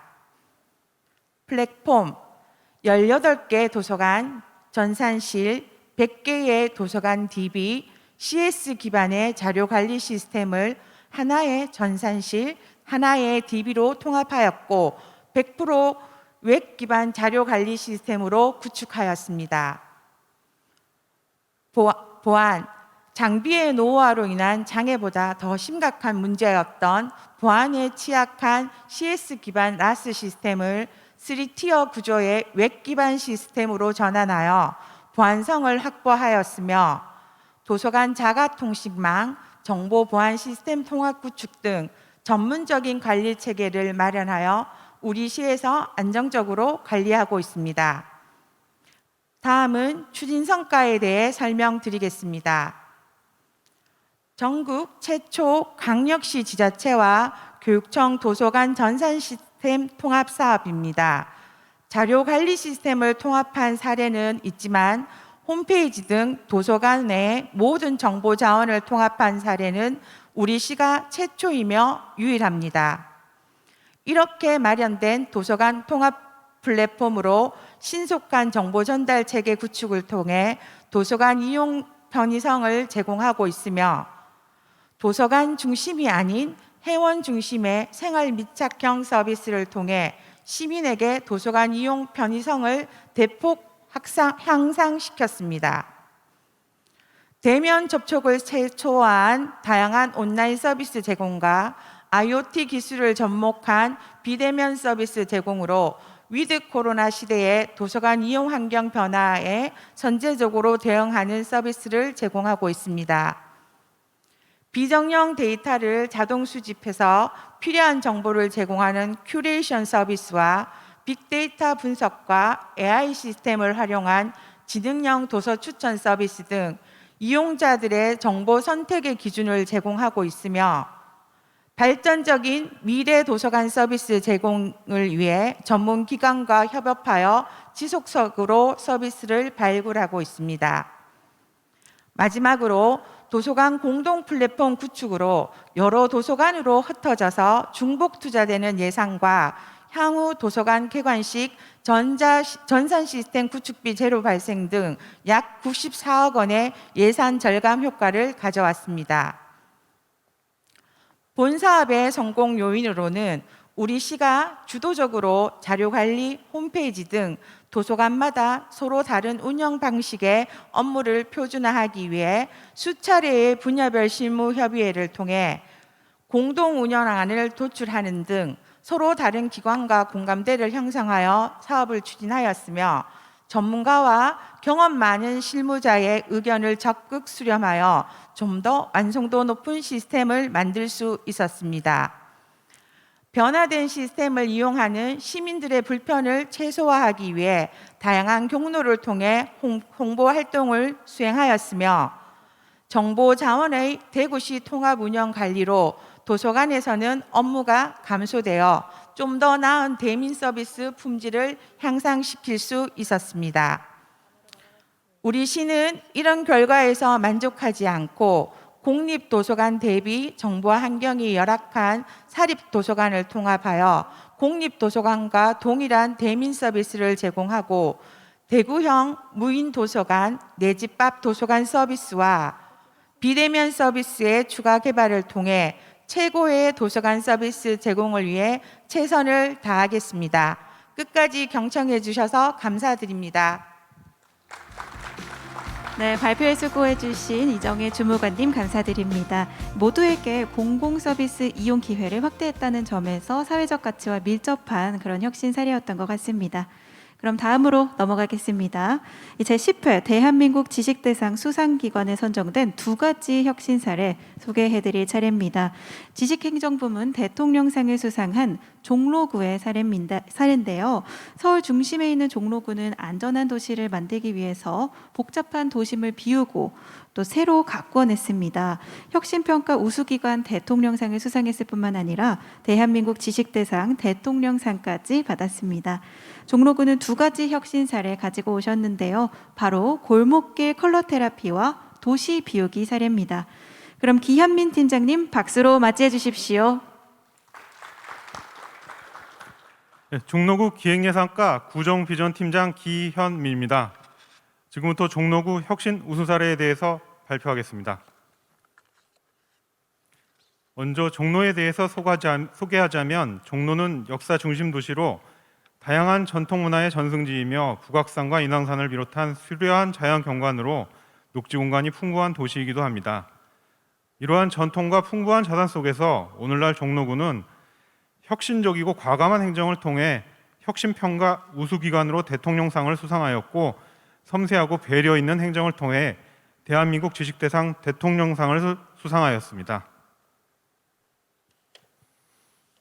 플랫폼, 18개 도서관, 전산실, 100개의 도서관 DB, CS 기반의 자료관리 시스템을 하나의 전산실, 하나의 DB로 통합하였고, 100% 웹 기반 자료관리 시스템으로 구축하였습니다. 보안, 장비의 노후화로 인한 장애보다 더 심각한 문제였던 보안에 취약한 CS 기반 라스 시스템을 3티어 구조의 웹 기반 시스템으로 전환하여 보안성을 확보하였으며, 도서관 자가통신망, 정보 보안 시스템 통합 구축 등 전문적인 관리 체계를 마련하여 우리 시에서 안정적으로 관리하고 있습니다. 다음은 추진 성과에 대해 설명드리겠습니다. 전국 최초 광역시 지자체와 교육청 도서관 전산 시스템 통합 사업입니다. 자료 관리 시스템을 통합한 사례는 있지만 홈페이지 등 도서관 내 모든 정보 자원을 통합한 사례는 우리 시가 최초이며 유일합니다. 이렇게 마련된 도서관 통합 플랫폼으로 신속한 정보 전달 체계 구축을 통해 도서관 이용 편의성을 제공하고 있으며 도서관 중심이 아닌 회원 중심의 생활 밀착형 서비스를 통해 시민에게 도서관 이용 편의성을 대폭 향상시켰습니다. 대면 접촉을 최초화한 다양한 온라인 서비스 제공과 IoT 기술을 접목한 비대면 서비스 제공으로 위드 코로나 시대의 도서관 이용 환경 변화에 선제적으로 대응하는 서비스를 제공하고 있습니다. 비정형 데이터를 자동 수집해서 필요한 정보를 제공하는 큐레이션 서비스와 빅데이터 분석과 AI 시스템을 활용한 지능형 도서 추천 서비스 등 이용자들의 정보 선택의 기준을 제공하고 있으며 발전적인 미래 도서관 서비스 제공을 위해 전문 기관과 협업하여 지속적으로 서비스를 발굴하고 있습니다. 마지막으로 도서관 공동 플랫폼 구축으로 여러 도서관으로 흩어져서 중복 투자되는 예산과 향후 도서관 개관식 전산 시스템 구축비 제로 발생 등 약 94억 원의 예산 절감 효과를 가져왔습니다. 본 사업의 성공 요인으로는 우리 시가 주도적으로 자료관리, 홈페이지 등 도서관마다 서로 다른 운영 방식의 업무를 표준화하기 위해 수차례의 분야별 실무 협의회를 통해 공동 운영안을 도출하는 등 서로 다른 기관과 공감대를 형성하여 사업을 추진하였으며 전문가와 경험 많은 실무자의 의견을 적극 수렴하여 좀 더 완성도 높은 시스템을 만들 수 있었습니다. 변화된 시스템을 이용하는 시민들의 불편을 최소화하기 위해 다양한 경로를 통해 홍보 활동을 수행하였으며 정보 자원의 대구시 통합 운영 관리로 도서관에서는 업무가 감소되어 좀 더 나은 대민 서비스 품질을 향상시킬 수 있었습니다. 우리 시는 이런 결과에서 만족하지 않고 공립도서관 대비 정보 환경이 열악한 사립도서관을 통합하여 공립도서관과 동일한 대민 서비스를 제공하고 대구형 무인도서관, 내 집 앞 도서관 서비스와 비대면 서비스의 추가 개발을 통해 최고의 도서관 서비스 제공을 위해 최선을 다하겠습니다. 끝까지 경청해 주셔서 감사드립니다. 네, 발표에 수고해 주신 이정혜 주무관님 감사드립니다. 모두에게 공공 서비스 이용 기회를 확대했다는 점에서 사회적 가치와 밀접한 그런 혁신 사례였던 것 같습니다. 그럼 다음으로 넘어가겠습니다. 제10회 대한민국 지식대상 수상기관에 선정된 두 가지 혁신 사례 소개해드릴 차례입니다. 지식행정부문 대통령상을 수상한 종로구의 사례인데요. 서울 중심에 있는 종로구는 안전한 도시를 만들기 위해서 복잡한 도심을 비우고 또 새로 가꾸어냈습니다. 혁신평가 우수기관 대통령상을 수상했을 뿐만 아니라 대한민국 지식대상 대통령상까지 받았습니다. 종로구는 두 가지 혁신 사례 가지고 오셨는데요. 바로 골목길 컬러 테라피와 도시 비우기 사례입니다. 그럼 기현민 팀장님 박수로 맞이해 주십시오. 네, 종로구 기획예산과 구정비전팀장 기현민입니다. 지금부터 종로구 혁신 우수 사례에 대해서 발표하겠습니다. 먼저 종로에 대해서 소개하자면 종로는 역사 중심 도시로 다양한 전통 문화의 전승지이며 북악산과 인왕산을 비롯한 수려한 자연 경관으로 녹지 공간이 풍부한 도시이기도 합니다. 이러한 전통과 풍부한 자산 속에서 오늘날 종로구는 혁신적이고 과감한 행정을 통해 혁신평가 우수기관으로 대통령상을 수상하였고 섬세하고 배려 있는 행정을 통해 대한민국 지식대상 대통령상을 수상하였습니다.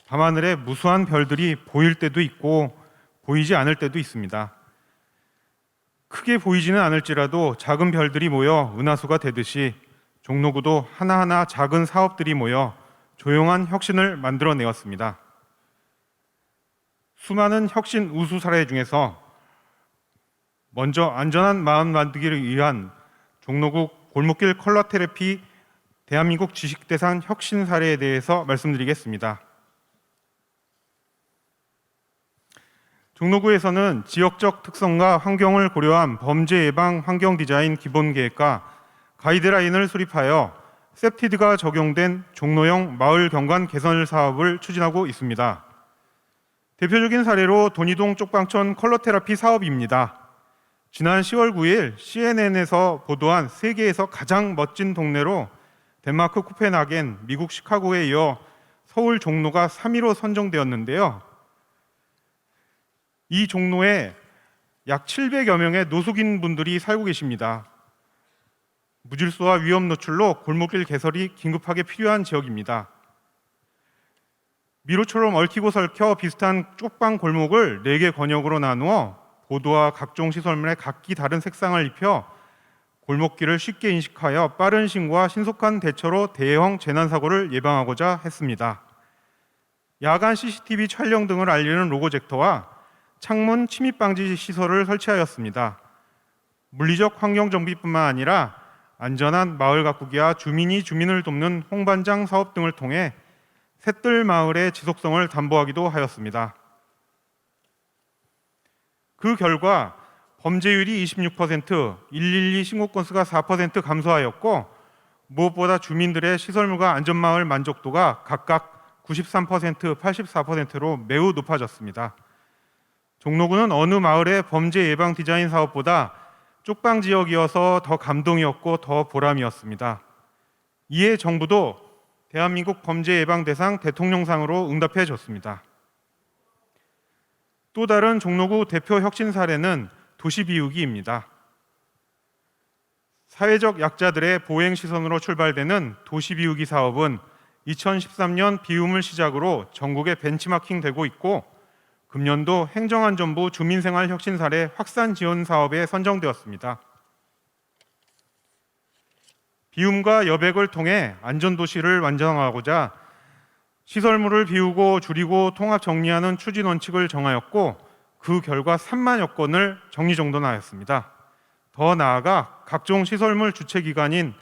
밤하늘에 무수한 별들이 보일 때도 있고 보이지 않을 때도 있습니다. 크게 보이지는 않을지라도 작은 별들이 모여 은하수가 되듯이 종로구도 하나하나 작은 사업들이 모여 조용한 혁신을 만들어내었습니다. 수많은 혁신 우수 사례 중에서 먼저 안전한 마을 만들기를 위한 종로구 골목길 컬러 테라피 대한민국 지식대상 혁신 사례에 대해서 말씀드리겠습니다. 종로구에서는 지역적 특성과 환경을 고려한 범죄 예방 환경 디자인 기본 계획과 가이드라인을 수립하여 셉티드가 적용된 종로형 마을 경관 개선 사업을 추진하고 있습니다. 대표적인 사례로 돈이동 쪽방촌 컬러 테라피 사업입니다. 지난 10월 9일 CNN에서 보도한 세계에서 가장 멋진 동네로 덴마크 코펜하겐, 미국 시카고에 이어 서울 종로가 3위로 선정되었는데요. 이 종로에 약 700여 명의 노숙인 분들이 살고 계십니다. 무질서와 위험 노출로 골목길 개설이 긴급하게 필요한 지역입니다. 미로처럼 얽히고 설켜 비슷한 쪽방 골목을 4개 권역으로 나누어 보도와 각종 시설물에 각기 다른 색상을 입혀 골목길을 쉽게 인식하여 빠른 신고와 신속한 대처로 대형 재난사고를 예방하고자 했습니다. 야간 CCTV 촬영 등을 알리는 로고젝터와 창문 침입 방지 시설을 설치하였습니다. 물리적 환경 정비뿐만 아니라 안전한 마을 가꾸기와 주민이 주민을 돕는 홍반장 사업 등을 통해 셋들 마을의 지속성을 담보하기도 하였습니다. 그 결과 범죄율이 26%, 112 신고 건수가 4% 감소하였고 무엇보다 주민들의 시설물과 안전마을 만족도가 각각 93%, 84%로 매우 높아졌습니다. 종로구는 어느 마을의 범죄 예방 디자인 사업보다 쪽방 지역이어서 더 감동이었고 더 보람이었습니다. 이에 정부도 대한민국 범죄 예방 대상 대통령상으로 응답해 줬습니다. 또 다른 종로구 대표 혁신 사례는 도시 비우기입니다. 사회적 약자들의 보행 시선으로 출발되는 도시 비우기 사업은 2013년 비움을 시작으로 전국에 벤치마킹되고 있고 금년도 행정안전부 주민생활 혁신 사례 확산 지원 사업에 선정되었습니다. 비움과 여백을 통해 안전도시를 완성하고자 시설물을 비우고 줄이고 통합 정리하는 추진 원칙을 정하였고 그 결과 3만여 건을 정리정돈하였습니다. 더 나아가 각종 시설물 주체기관인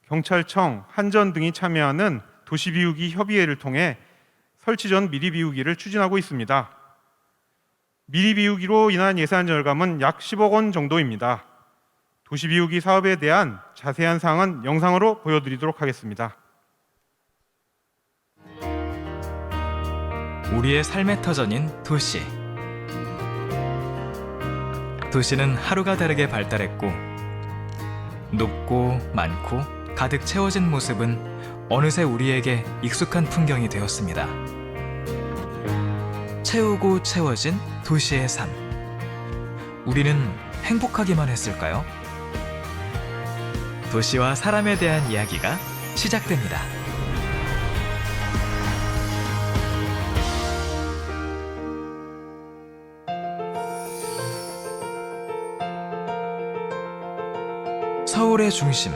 경찰청, 한전 등이 참여하는 도시비우기 협의회를 통해 설치 전 미리 비우기를 추진하고 있습니다. 미리 비우기로 인한 예산 절감은 약 10억 원 정도입니다. 도시비우기 사업에 대한 자세한 사항은 영상으로 보여드리도록 하겠습니다. 우리의 삶의 터전인 도시. 도시는 하루가 다르게 발달했고 높고 많고 가득 채워진 모습은 어느새 우리에게 익숙한 풍경이 되었습니다. 채우고 채워진 도시의 삶. 우리는 행복하기만 했을까요? 도시와 사람에 대한 이야기가 시작됩니다. 서울의 중심,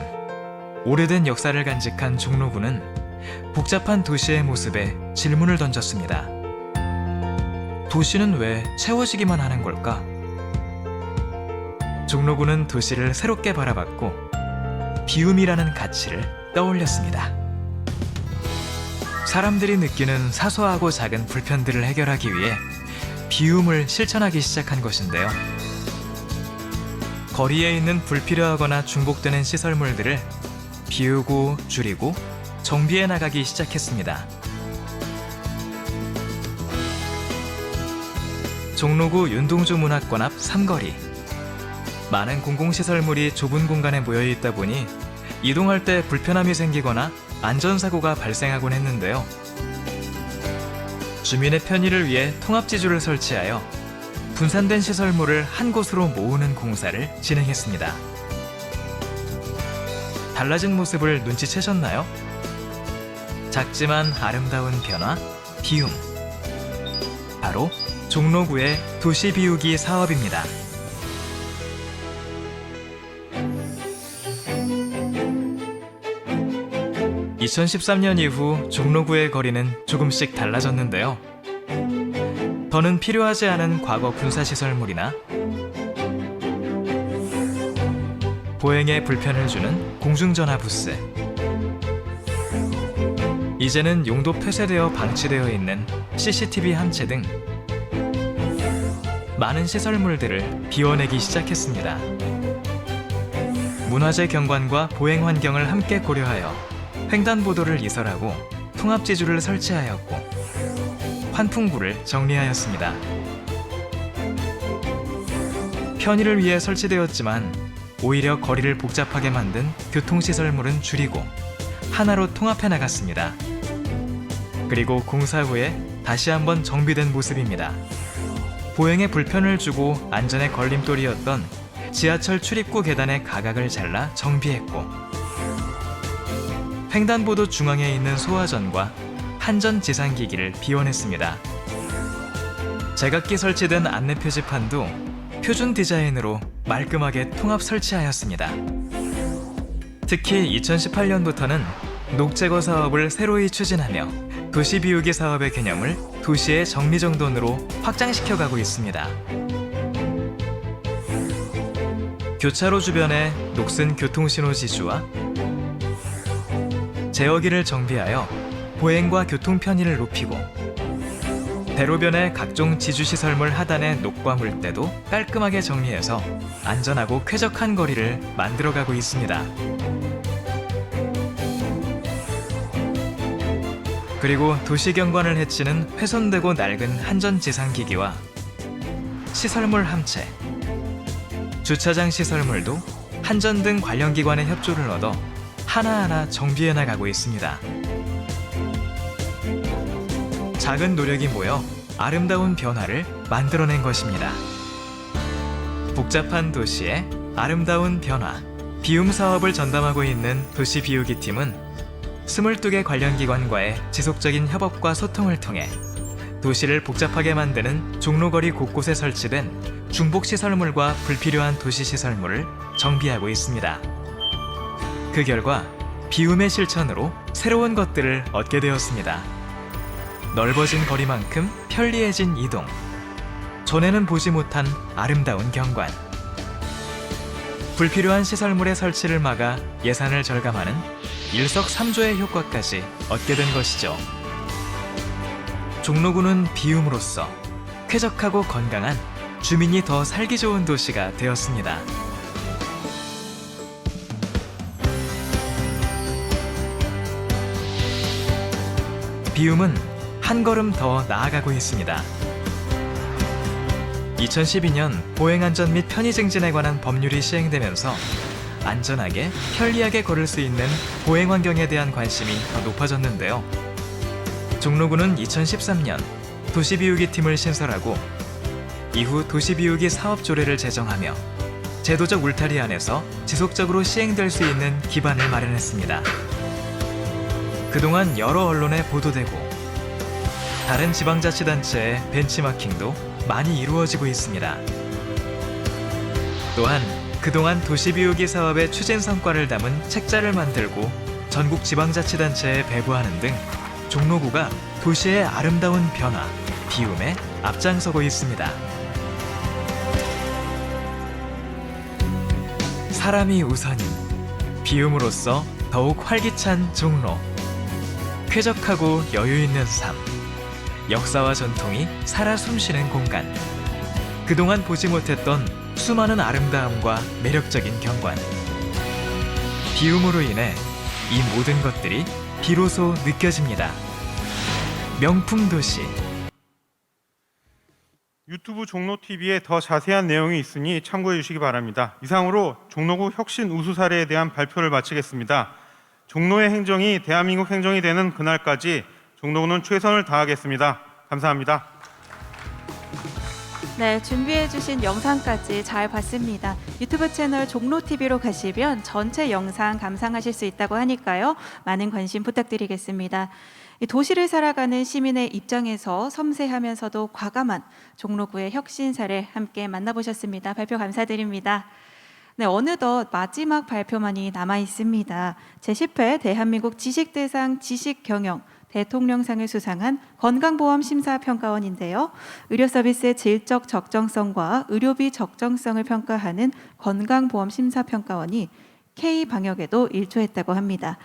오래된 역사를 간직한 종로구는 복잡한 도시의 모습에 질문을 던졌습니다. 도시는 왜 채워지기만 하는 걸까? 종로구는 도시를 새롭게 바라봤고 비움이라는 가치를 떠올렸습니다. 사람들이 느끼는 사소하고 작은 불편들을 해결하기 위해 비움을 실천하기 시작한 것인데요. 거리에 있는 불필요하거나 중복되는 시설물들을 비우고 줄이고 정비해 나가기 시작했습니다. 종로구 윤동주 문학관 앞 삼거리. 많은 공공시설물이 좁은 공간에 모여 있다 보니 이동할 때 불편함이 생기거나 안전사고가 발생하곤 했는데요. 주민의 편의를 위해 통합지주를 설치하여 분산된 시설물을 한 곳으로 모으는 공사를 진행했습니다. 달라진 모습을 눈치채셨나요? 작지만 아름다운 변화, 비움. 바로 종로구의 도시 비우기 사업입니다. (2013년) 이후 종로구의 거리는 조금씩 달라졌는데요. 더는 필요하지 않은 과거 군사시설물이나 보행에 불편을 주는 공중전화 부스, 이제는 용도 폐쇄되어 방치되어 있는 CCTV 한 채 등 많은 시설물들을 비워내기 시작했습니다. 문화재 경관과 보행 환경을 함께 고려하여 횡단보도를 이설하고 통합지주를 설치하였고 환풍구를 정리하였습니다. 편의를 위해 설치되었지만 오히려 거리를 복잡하게 만든 교통시설물은 줄이고 하나로 통합해 나갔습니다. 그리고 공사 후에 다시 한번 정비된 모습입니다. 보행에 불편을 주고 안전에 걸림돌이었던 지하철 출입구 계단의 가각을 잘라 정비했고 횡단보도 중앙에 있는 소화전과 한전 지상기기를 비워냈습니다. 제각기 설치된 안내 표지판도 표준 디자인으로 말끔하게 통합 설치하였습니다. 특히 2018년부터는 녹제거 사업을 새로이 추진하며 도시 비우기 사업의 개념을 도시의 정리정돈으로 확장시켜가고 있습니다. 교차로 주변에 녹슨 교통신호 지주와 제어기를 정비하여 보행과 교통 편의를 높이고 대로변의 각종 지주시설물 하단의 녹과 물때도 깔끔하게 정리해서 안전하고 쾌적한 거리를 만들어가고 있습니다. 그리고 도시 경관을 해치는 훼손되고 낡은 한전 지상기기와 시설물 함체, 주차장 시설물도 한전 등 관련 기관의 협조를 얻어 하나하나 정비해 나가고 있습니다. 작은 노력이 모여 아름다운 변화를 만들어낸 것입니다. 복잡한 도시의 아름다운 변화, 비움 사업을 전담하고 있는 도시 비우기 팀은 22개 관련 기관과의 지속적인 협업과 소통을 통해 도시를 복잡하게 만드는 종로거리 곳곳에 설치된 중복 시설물과 불필요한 도시 시설물을 정비하고 있습니다. 그 결과 비움의 실천으로 새로운 것들을 얻게 되었습니다. 넓어진 거리만큼 편리해진 이동, 전에는 보지 못한 아름다운 경관, 불필요한 시설물의 설치를 막아 예산을 절감하는 일석삼조의 효과까지 얻게 된 것이죠. 종로구는 비움으로써 쾌적하고 건강한 주민이 더 살기 좋은 도시가 되었습니다. 비움은 한 걸음 더 나아가고 있습니다. 2012년 보행안전 및 편의 증진에 관한 법률이 시행되면서 안전하게, 편리하게 걸을 수 있는 보행 환경에 대한 관심이 더 높아졌는데요. 종로구는 2013년 도시비우기 팀을 신설하고 이후 도시비우기 사업조례를 제정하며 제도적 울타리 안에서 지속적으로 시행될 수 있는 기반을 마련했습니다. 그동안 여러 언론에 보도되고 다른 지방자치단체의 벤치마킹도 많이 이루어지고 있습니다. 또한 그동안 도시비우기 사업의 추진 성과를 담은 책자를 만들고 전국 지방자치단체에 배부하는 등 종로구가 도시의 아름다운 변화, 비움에 앞장서고 있습니다. 사람이 우선인 비움으로써 더욱 활기찬 종로. 쾌적하고 여유 있는 삶. 역사와 전통이 살아 숨쉬는 공간. 그동안 보지 못했던 수많은 아름다움과 매력적인 경관. 비움으로 인해 이 모든 것들이 비로소 느껴집니다. 명품 도시. 유튜브 종로TV에 더 자세한 내용이 있으니 참고해 주시기 바랍니다. 이상으로 종로구 혁신 우수 사례에 대한 발표를 마치겠습니다. 종로의 행정이 대한민국 행정이 되는 그날까지 종로구는 최선을 다하겠습니다. 감사합니다. 네, 준비해주신 영상까지 잘 봤습니다. 유튜브 채널 종로TV로 가시면 전체 영상 감상하실 수 있다고 하니까요. 많은 관심 부탁드리겠습니다. 이 도시를 살아가는 시민의 입장에서 섬세하면서도 과감한 종로구의 혁신 사례 함께 만나보셨습니다. 발표 감사드립니다. 네, 어느덧 마지막 발표만이 남아 있습니다. 제10회 대한민국 지식대상 지식경영 대통령상을 수상한 건강보험심사평가원인데요. 의료서비스의 질적 적정성과 의료비 적정성을 평가하는 건강보험심사평가원이 K방역에도 일조했다고 합니다.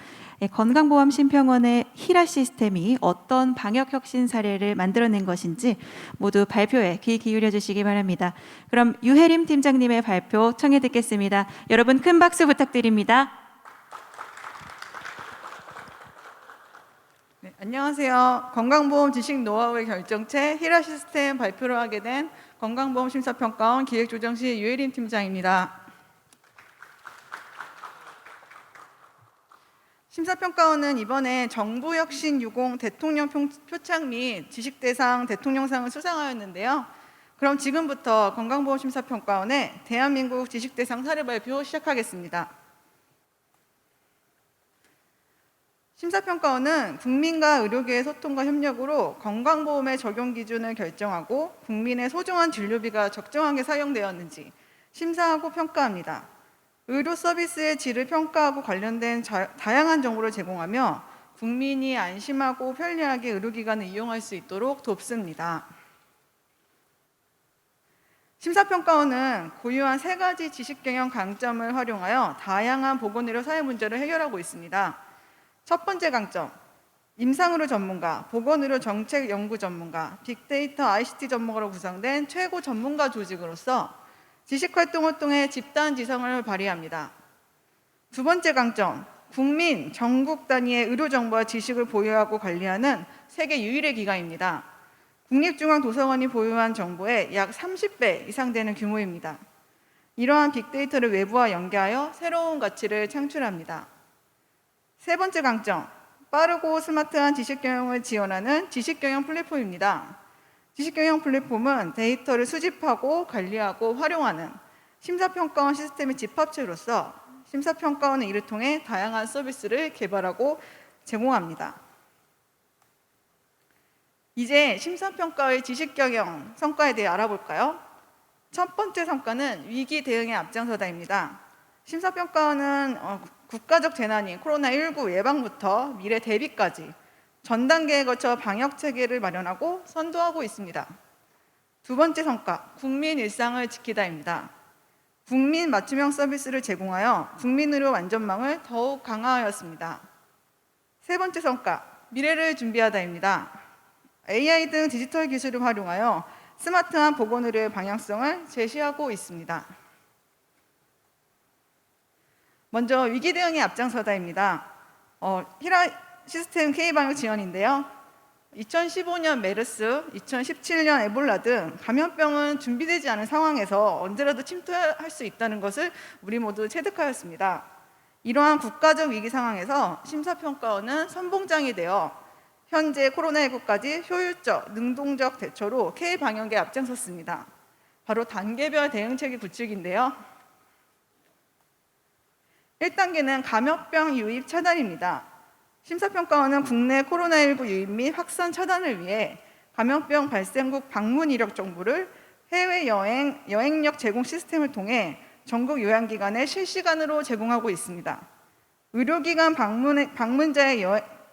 건강보험 심평원의 히라 시스템이 어떤 방역 혁신 사례를 만들어낸 것인지 모두 발표에 귀 기울여 주시기 바랍니다. 그럼 유혜림 팀장님의 발표 청해 듣겠습니다. 여러분 큰 박수 부탁드립니다. 네, 안녕하세요. 건강보험 지식 노하우의 결정체 히라 시스템 발표를 하게 된 건강보험 심사평가원 기획조정실 유혜림 팀장입니다. 심사평가원은 이번에 정부혁신60 대통령 표창 및 지식대상 대통령상을 수상하였는데요. 그럼 지금부터 건강보험 심사평가원의 대한민국 지식대상 사례 발표 시작하겠습니다. 심사평가원은 국민과 의료계의 소통과 협력으로 건강보험의 적용 기준을 결정하고 국민의 소중한 진료비가 적정하게 사용되었는지 심사하고 평가합니다. 의료 서비스의 질을 평가하고 관련된 다양한 정보를 제공하며 국민이 안심하고 편리하게 의료기관을 이용할 수 있도록 돕습니다. 심사평가원은 고유한 3가지 지식경영 강점을 활용하여 다양한 보건의료 사회 문제를 해결하고 있습니다. 첫 번째 강점, 임상의료 전문가, 보건의료 정책 연구 전문가, 빅데이터 ICT 전문가로 구성된 최고 전문가 조직으로서 지식활동을 통해 집단 지성을 발휘합니다. 두 번째 강점, 국민, 전국 단위의 의료정보와 지식을 보유하고 관리하는 세계 유일의 기관입니다. 국립중앙도서관이 보유한 정보의 약 30배 이상 되는 규모입니다. 이러한 빅데이터를 외부와 연계하여 새로운 가치를 창출합니다. 세 번째 강점, 빠르고 스마트한 지식경영을 지원하는 지식경영 플랫폼입니다. 지식경영 플랫폼은 데이터를 수집하고 관리하고 활용하는 심사평가원 시스템의 집합체로서 심사평가원은 이를 통해 다양한 서비스를 개발하고 제공합니다. 이제 심사평가의 지식경영 성과에 대해 알아볼까요? 첫 번째 성과는 위기 대응의 앞장서다입니다. 심사평가원은 국가적 재난인 코로나19 예방부터 미래 대비까지 전 단계에 거쳐 방역 체계를 마련하고 선도하고 있습니다. 두 번째 성과, 국민 일상을 지키다입니다. 국민 맞춤형 서비스를 제공하여 국민의료 안전망을 더욱 강화하였습니다. 세 번째 성과, 미래를 준비하다입니다. AI 등 디지털 기술을 활용하여 스마트한 보건의료의 방향성을 제시하고 있습니다. 먼저 위기 대응에 앞장서다입니다. 히라 시스템 K방역 지원인데요. 2015년 메르스, 2017년 에볼라 등 감염병은 준비되지 않은 상황에서 언제라도 침투할 수 있다는 것을 우리 모두 체득하였습니다. 이러한 국가적 위기 상황에서 심사평가원은 선봉장이 되어 현재 코로나19까지 효율적, 능동적 대처로 K방역에 앞장섰습니다. 바로 단계별 대응체계 구축인데요. 1단계는 감염병 유입 차단입니다. 심사평가원은 국내 코로나19 유입 및 확산 차단을 위해 감염병 발생국 방문 이력 정보를 해외 여행력 제공 시스템을 통해 전국 요양기관에 실시간으로 제공하고 있습니다. 의료기관 방문자의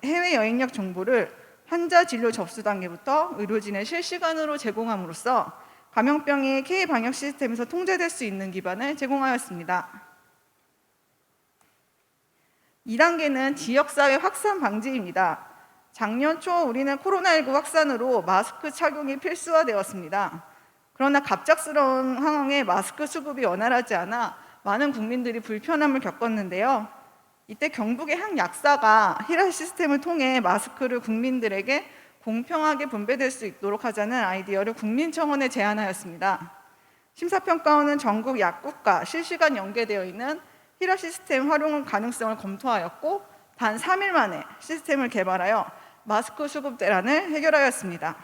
해외 여행력 정보를 환자 진료 접수 단계부터 의료진에 실시간으로 제공함으로써 감염병이 K방역 시스템에서 통제될 수 있는 기반을 제공하였습니다. 2단계는 지역사회 확산 방지입니다. 작년 초 우리는 코로나19 확산으로 마스크 착용이 필수화되었습니다. 그러나 갑작스러운 상황에 마스크 수급이 원활하지 않아 많은 국민들이 불편함을 겪었는데요. 이때 경북의 한 약사가 히라 시스템을 통해 마스크를 국민들에게 공평하게 분배될 수 있도록 하자는 아이디어를 국민청원에 제안하였습니다. 심사평가원은 전국 약국과 실시간 연계되어 있는 히라 시스템 활용 가능성을 검토하였고 단 3일 만에 시스템을 개발하여 마스크 수급 대란을 해결하였습니다.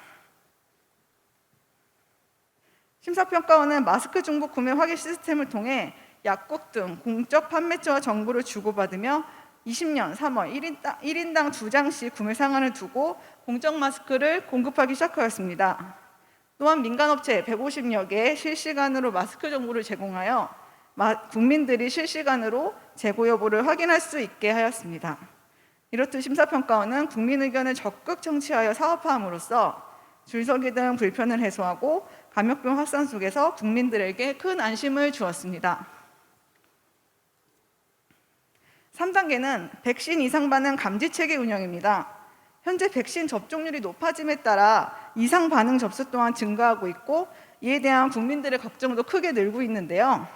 심사평가원은 마스크 중복 구매 확인 시스템을 통해 약국 등 공적 판매처와 정보를 주고받으며 20년 3월 1인당 2장씩 구매 상한을 두고 공적 마스크를 공급하기 시작하였습니다. 또한 민간업체 150여 개에 실시간으로 마스크 정보를 제공하여 국민들이 실시간으로 재고 여부를 확인할 수 있게 하였습니다. 이렇듯 심사평가원은 국민 의견을 적극 청취하여 사업화함으로써 줄서기 등 불편을 해소하고 감염병 확산 속에서 국민들에게 큰 안심을 주었습니다. 3단계는 백신 이상 반응 감지 체계 운영입니다. 현재 백신 접종률이 높아짐에 따라 이상 반응 접수 또한 증가하고 있고 이에 대한 국민들의 걱정도 크게 늘고 있는데요.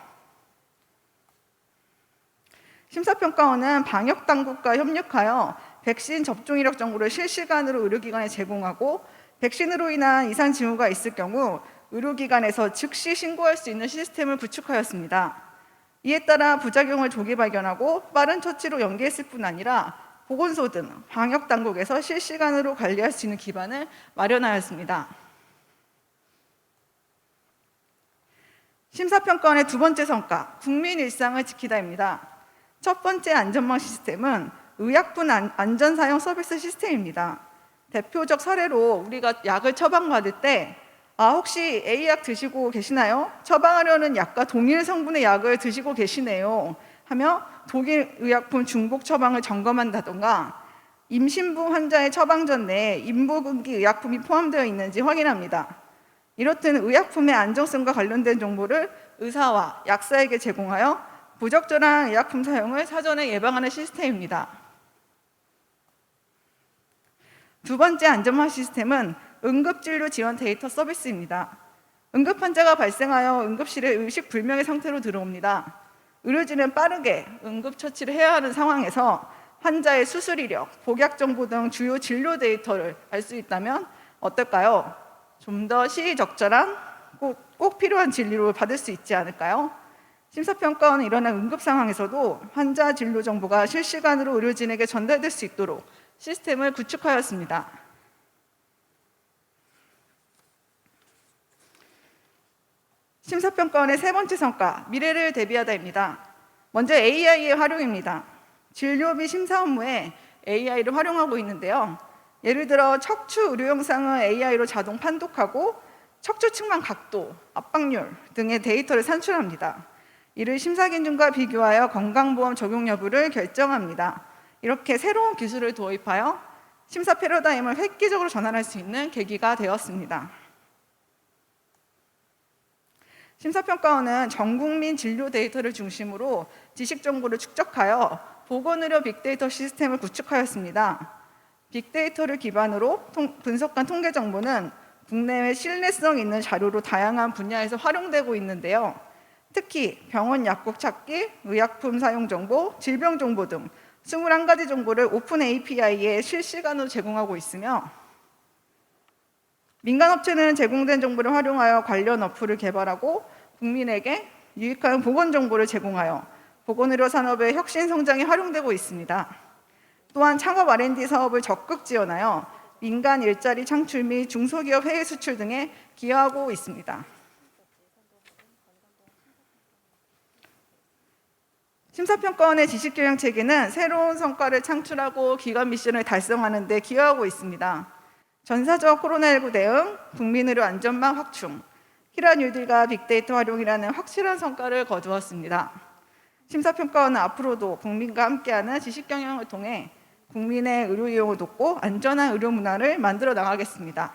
심사평가원은 방역당국과 협력하여 백신 접종 이력 정보를 실시간으로 의료기관에 제공하고 백신으로 인한 이상 징후가 있을 경우 의료기관에서 즉시 신고할 수 있는 시스템을 구축하였습니다. 이에 따라 부작용을 조기 발견하고 빠른 처치로 연계했을 뿐 아니라 보건소 등 방역당국에서 실시간으로 관리할 수 있는 기반을 마련하였습니다. 심사평가원의 두 번째 성과, 국민 일상을 지키다입니다. 첫 번째 안전망 시스템은 의약품 안전사용 서비스 시스템입니다. 대표적 사례로 우리가 약을 처방받을 때 혹시 A약 드시고 계시나요? 처방하려는 약과 동일 성분의 약을 드시고 계시네요 하며 독일 의약품 중복 처방을 점검한다던가 임신부 환자의 처방전 내에 임부금기 의약품이 포함되어 있는지 확인합니다. 이렇듯 의약품의 안정성과 관련된 정보를 의사와 약사에게 제공하여 부적절한 의약품 사용을 사전에 예방하는 시스템입니다. 두 번째 안전망 시스템은 응급진료 지원 데이터 서비스입니다. 응급 환자가 발생하여 응급실에 의식불명의 상태로 들어옵니다. 의료진은 빠르게 응급처치를 해야 하는 상황에서 환자의 수술 이력, 복약 정보 등 주요 진료 데이터를 알 수 있다면 어떨까요? 좀 더 시의적절한 꼭 필요한 진료를 받을 수 있지 않을까요? 심사평가원은 이런 응급 상황에서도 환자 진료 정보가 실시간으로 의료진에게 전달될 수 있도록 시스템을 구축하였습니다. 심사평가원의 세 번째 성과, 미래를 대비하다입니다. 먼저 AI의 활용입니다. 진료비 심사 업무에 AI를 활용하고 있는데요. 예를 들어 척추 의료 영상을 AI로 자동 판독하고 척추 측만 각도, 압박률 등의 데이터를 산출합니다. 이를 심사 기준과 비교하여 건강보험 적용 여부를 결정합니다. 이렇게 새로운 기술을 도입하여 심사 패러다임을 획기적으로 전환할 수 있는 계기가 되었습니다. 심사평가원은 전국민 진료 데이터를 중심으로 지식 정보를 축적하여 보건의료 빅데이터 시스템을 구축하였습니다. 빅데이터를 기반으로 분석한 통계 정보는 국내외 신뢰성 있는 자료로 다양한 분야에서 활용되고 있는데요. 특히 병원 약국 찾기, 의약품 사용 정보, 질병 정보 등 21가지 정보를 오픈 API에 실시간으로 제공하고 있으며 민간업체는 제공된 정보를 활용하여 관련 어플을 개발하고 국민에게 유익한 보건 정보를 제공하여 보건의료 산업의 혁신 성장에 활용되고 있습니다. 또한 창업 R&D 사업을 적극 지원하여 민간 일자리 창출 및 중소기업 해외 수출 등에 기여하고 있습니다. 심사평가원의 지식교양 체계는 새로운 성과를 창출하고 기관 미션을 달성하는 데 기여하고 있습니다. 전사적 코로나19 대응, 국민의료 안전망 확충, 키라 뉴딜과 빅데이터 활용이라는 확실한 성과를 거두었습니다. 심사평가원은 앞으로도 국민과 함께하는 지식경영을 통해 국민의 의료 이용을 돕고 안전한 의료 문화를 만들어 나가겠습니다.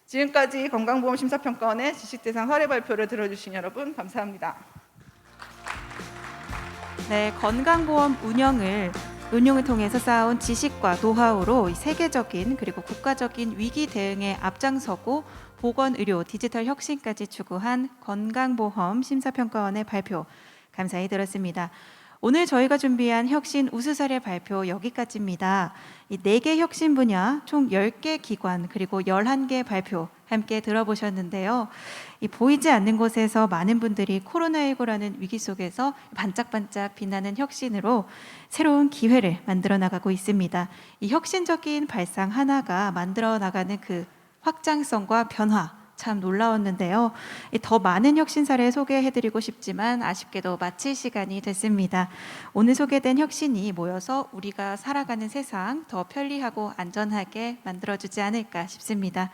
지금까지 건강보험심사평가원의 지식대상 사례 발표를 들어주신 여러분 감사합니다. 네, 건강보험 운용을 통해서 쌓아온 지식과 노하우로 세계적인 그리고 국가적인 위기 대응에 앞장서고 보건의료 디지털 혁신까지 추구한 건강보험 심사평가원의 발표 감사히 들었습니다. 오늘 저희가 준비한 혁신 우수 사례 발표 여기까지입니다. 이 4개 혁신 분야 총 10개 기관 그리고 11개 발표 함께 들어보셨는데요. 이 보이지 않는 곳에서 많은 분들이 코로나19라는 위기 속에서 반짝반짝 빛나는 혁신으로 새로운 기회를 만들어 나가고 있습니다. 이 혁신적인 발상 하나가 만들어 나가는 그 확장성과 변화 참 놀라웠는데요. 더 많은 혁신 사례 소개해드리고 싶지만 아쉽게도 마칠 시간이 됐습니다. 오늘 소개된 혁신이 모여서 우리가 살아가는 세상 더 편리하고 안전하게 만들어주지 않을까 싶습니다.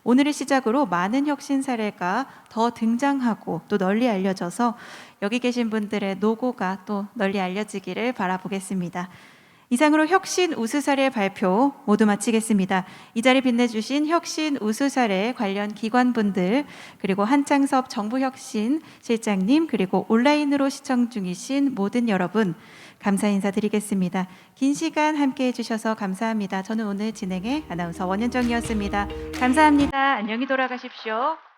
오늘을 시작으로 많은 혁신 사례가 더 등장하고 또 널리 알려져서 여기 계신 분들의 노고가 또 널리 알려지기를 바라보겠습니다. 이상으로 혁신 우수 사례 발표 모두 마치겠습니다. 이 자리 빛내주신 혁신 우수 사례 관련 기관분들, 그리고 한창섭 정부혁신 실장님, 그리고 온라인으로 시청 중이신 모든 여러분, 감사 인사드리겠습니다. 긴 시간 함께해 주셔서 감사합니다. 저는 오늘 진행의 아나운서 원현정이었습니다. 감사합니다. 안녕히 돌아가십시오.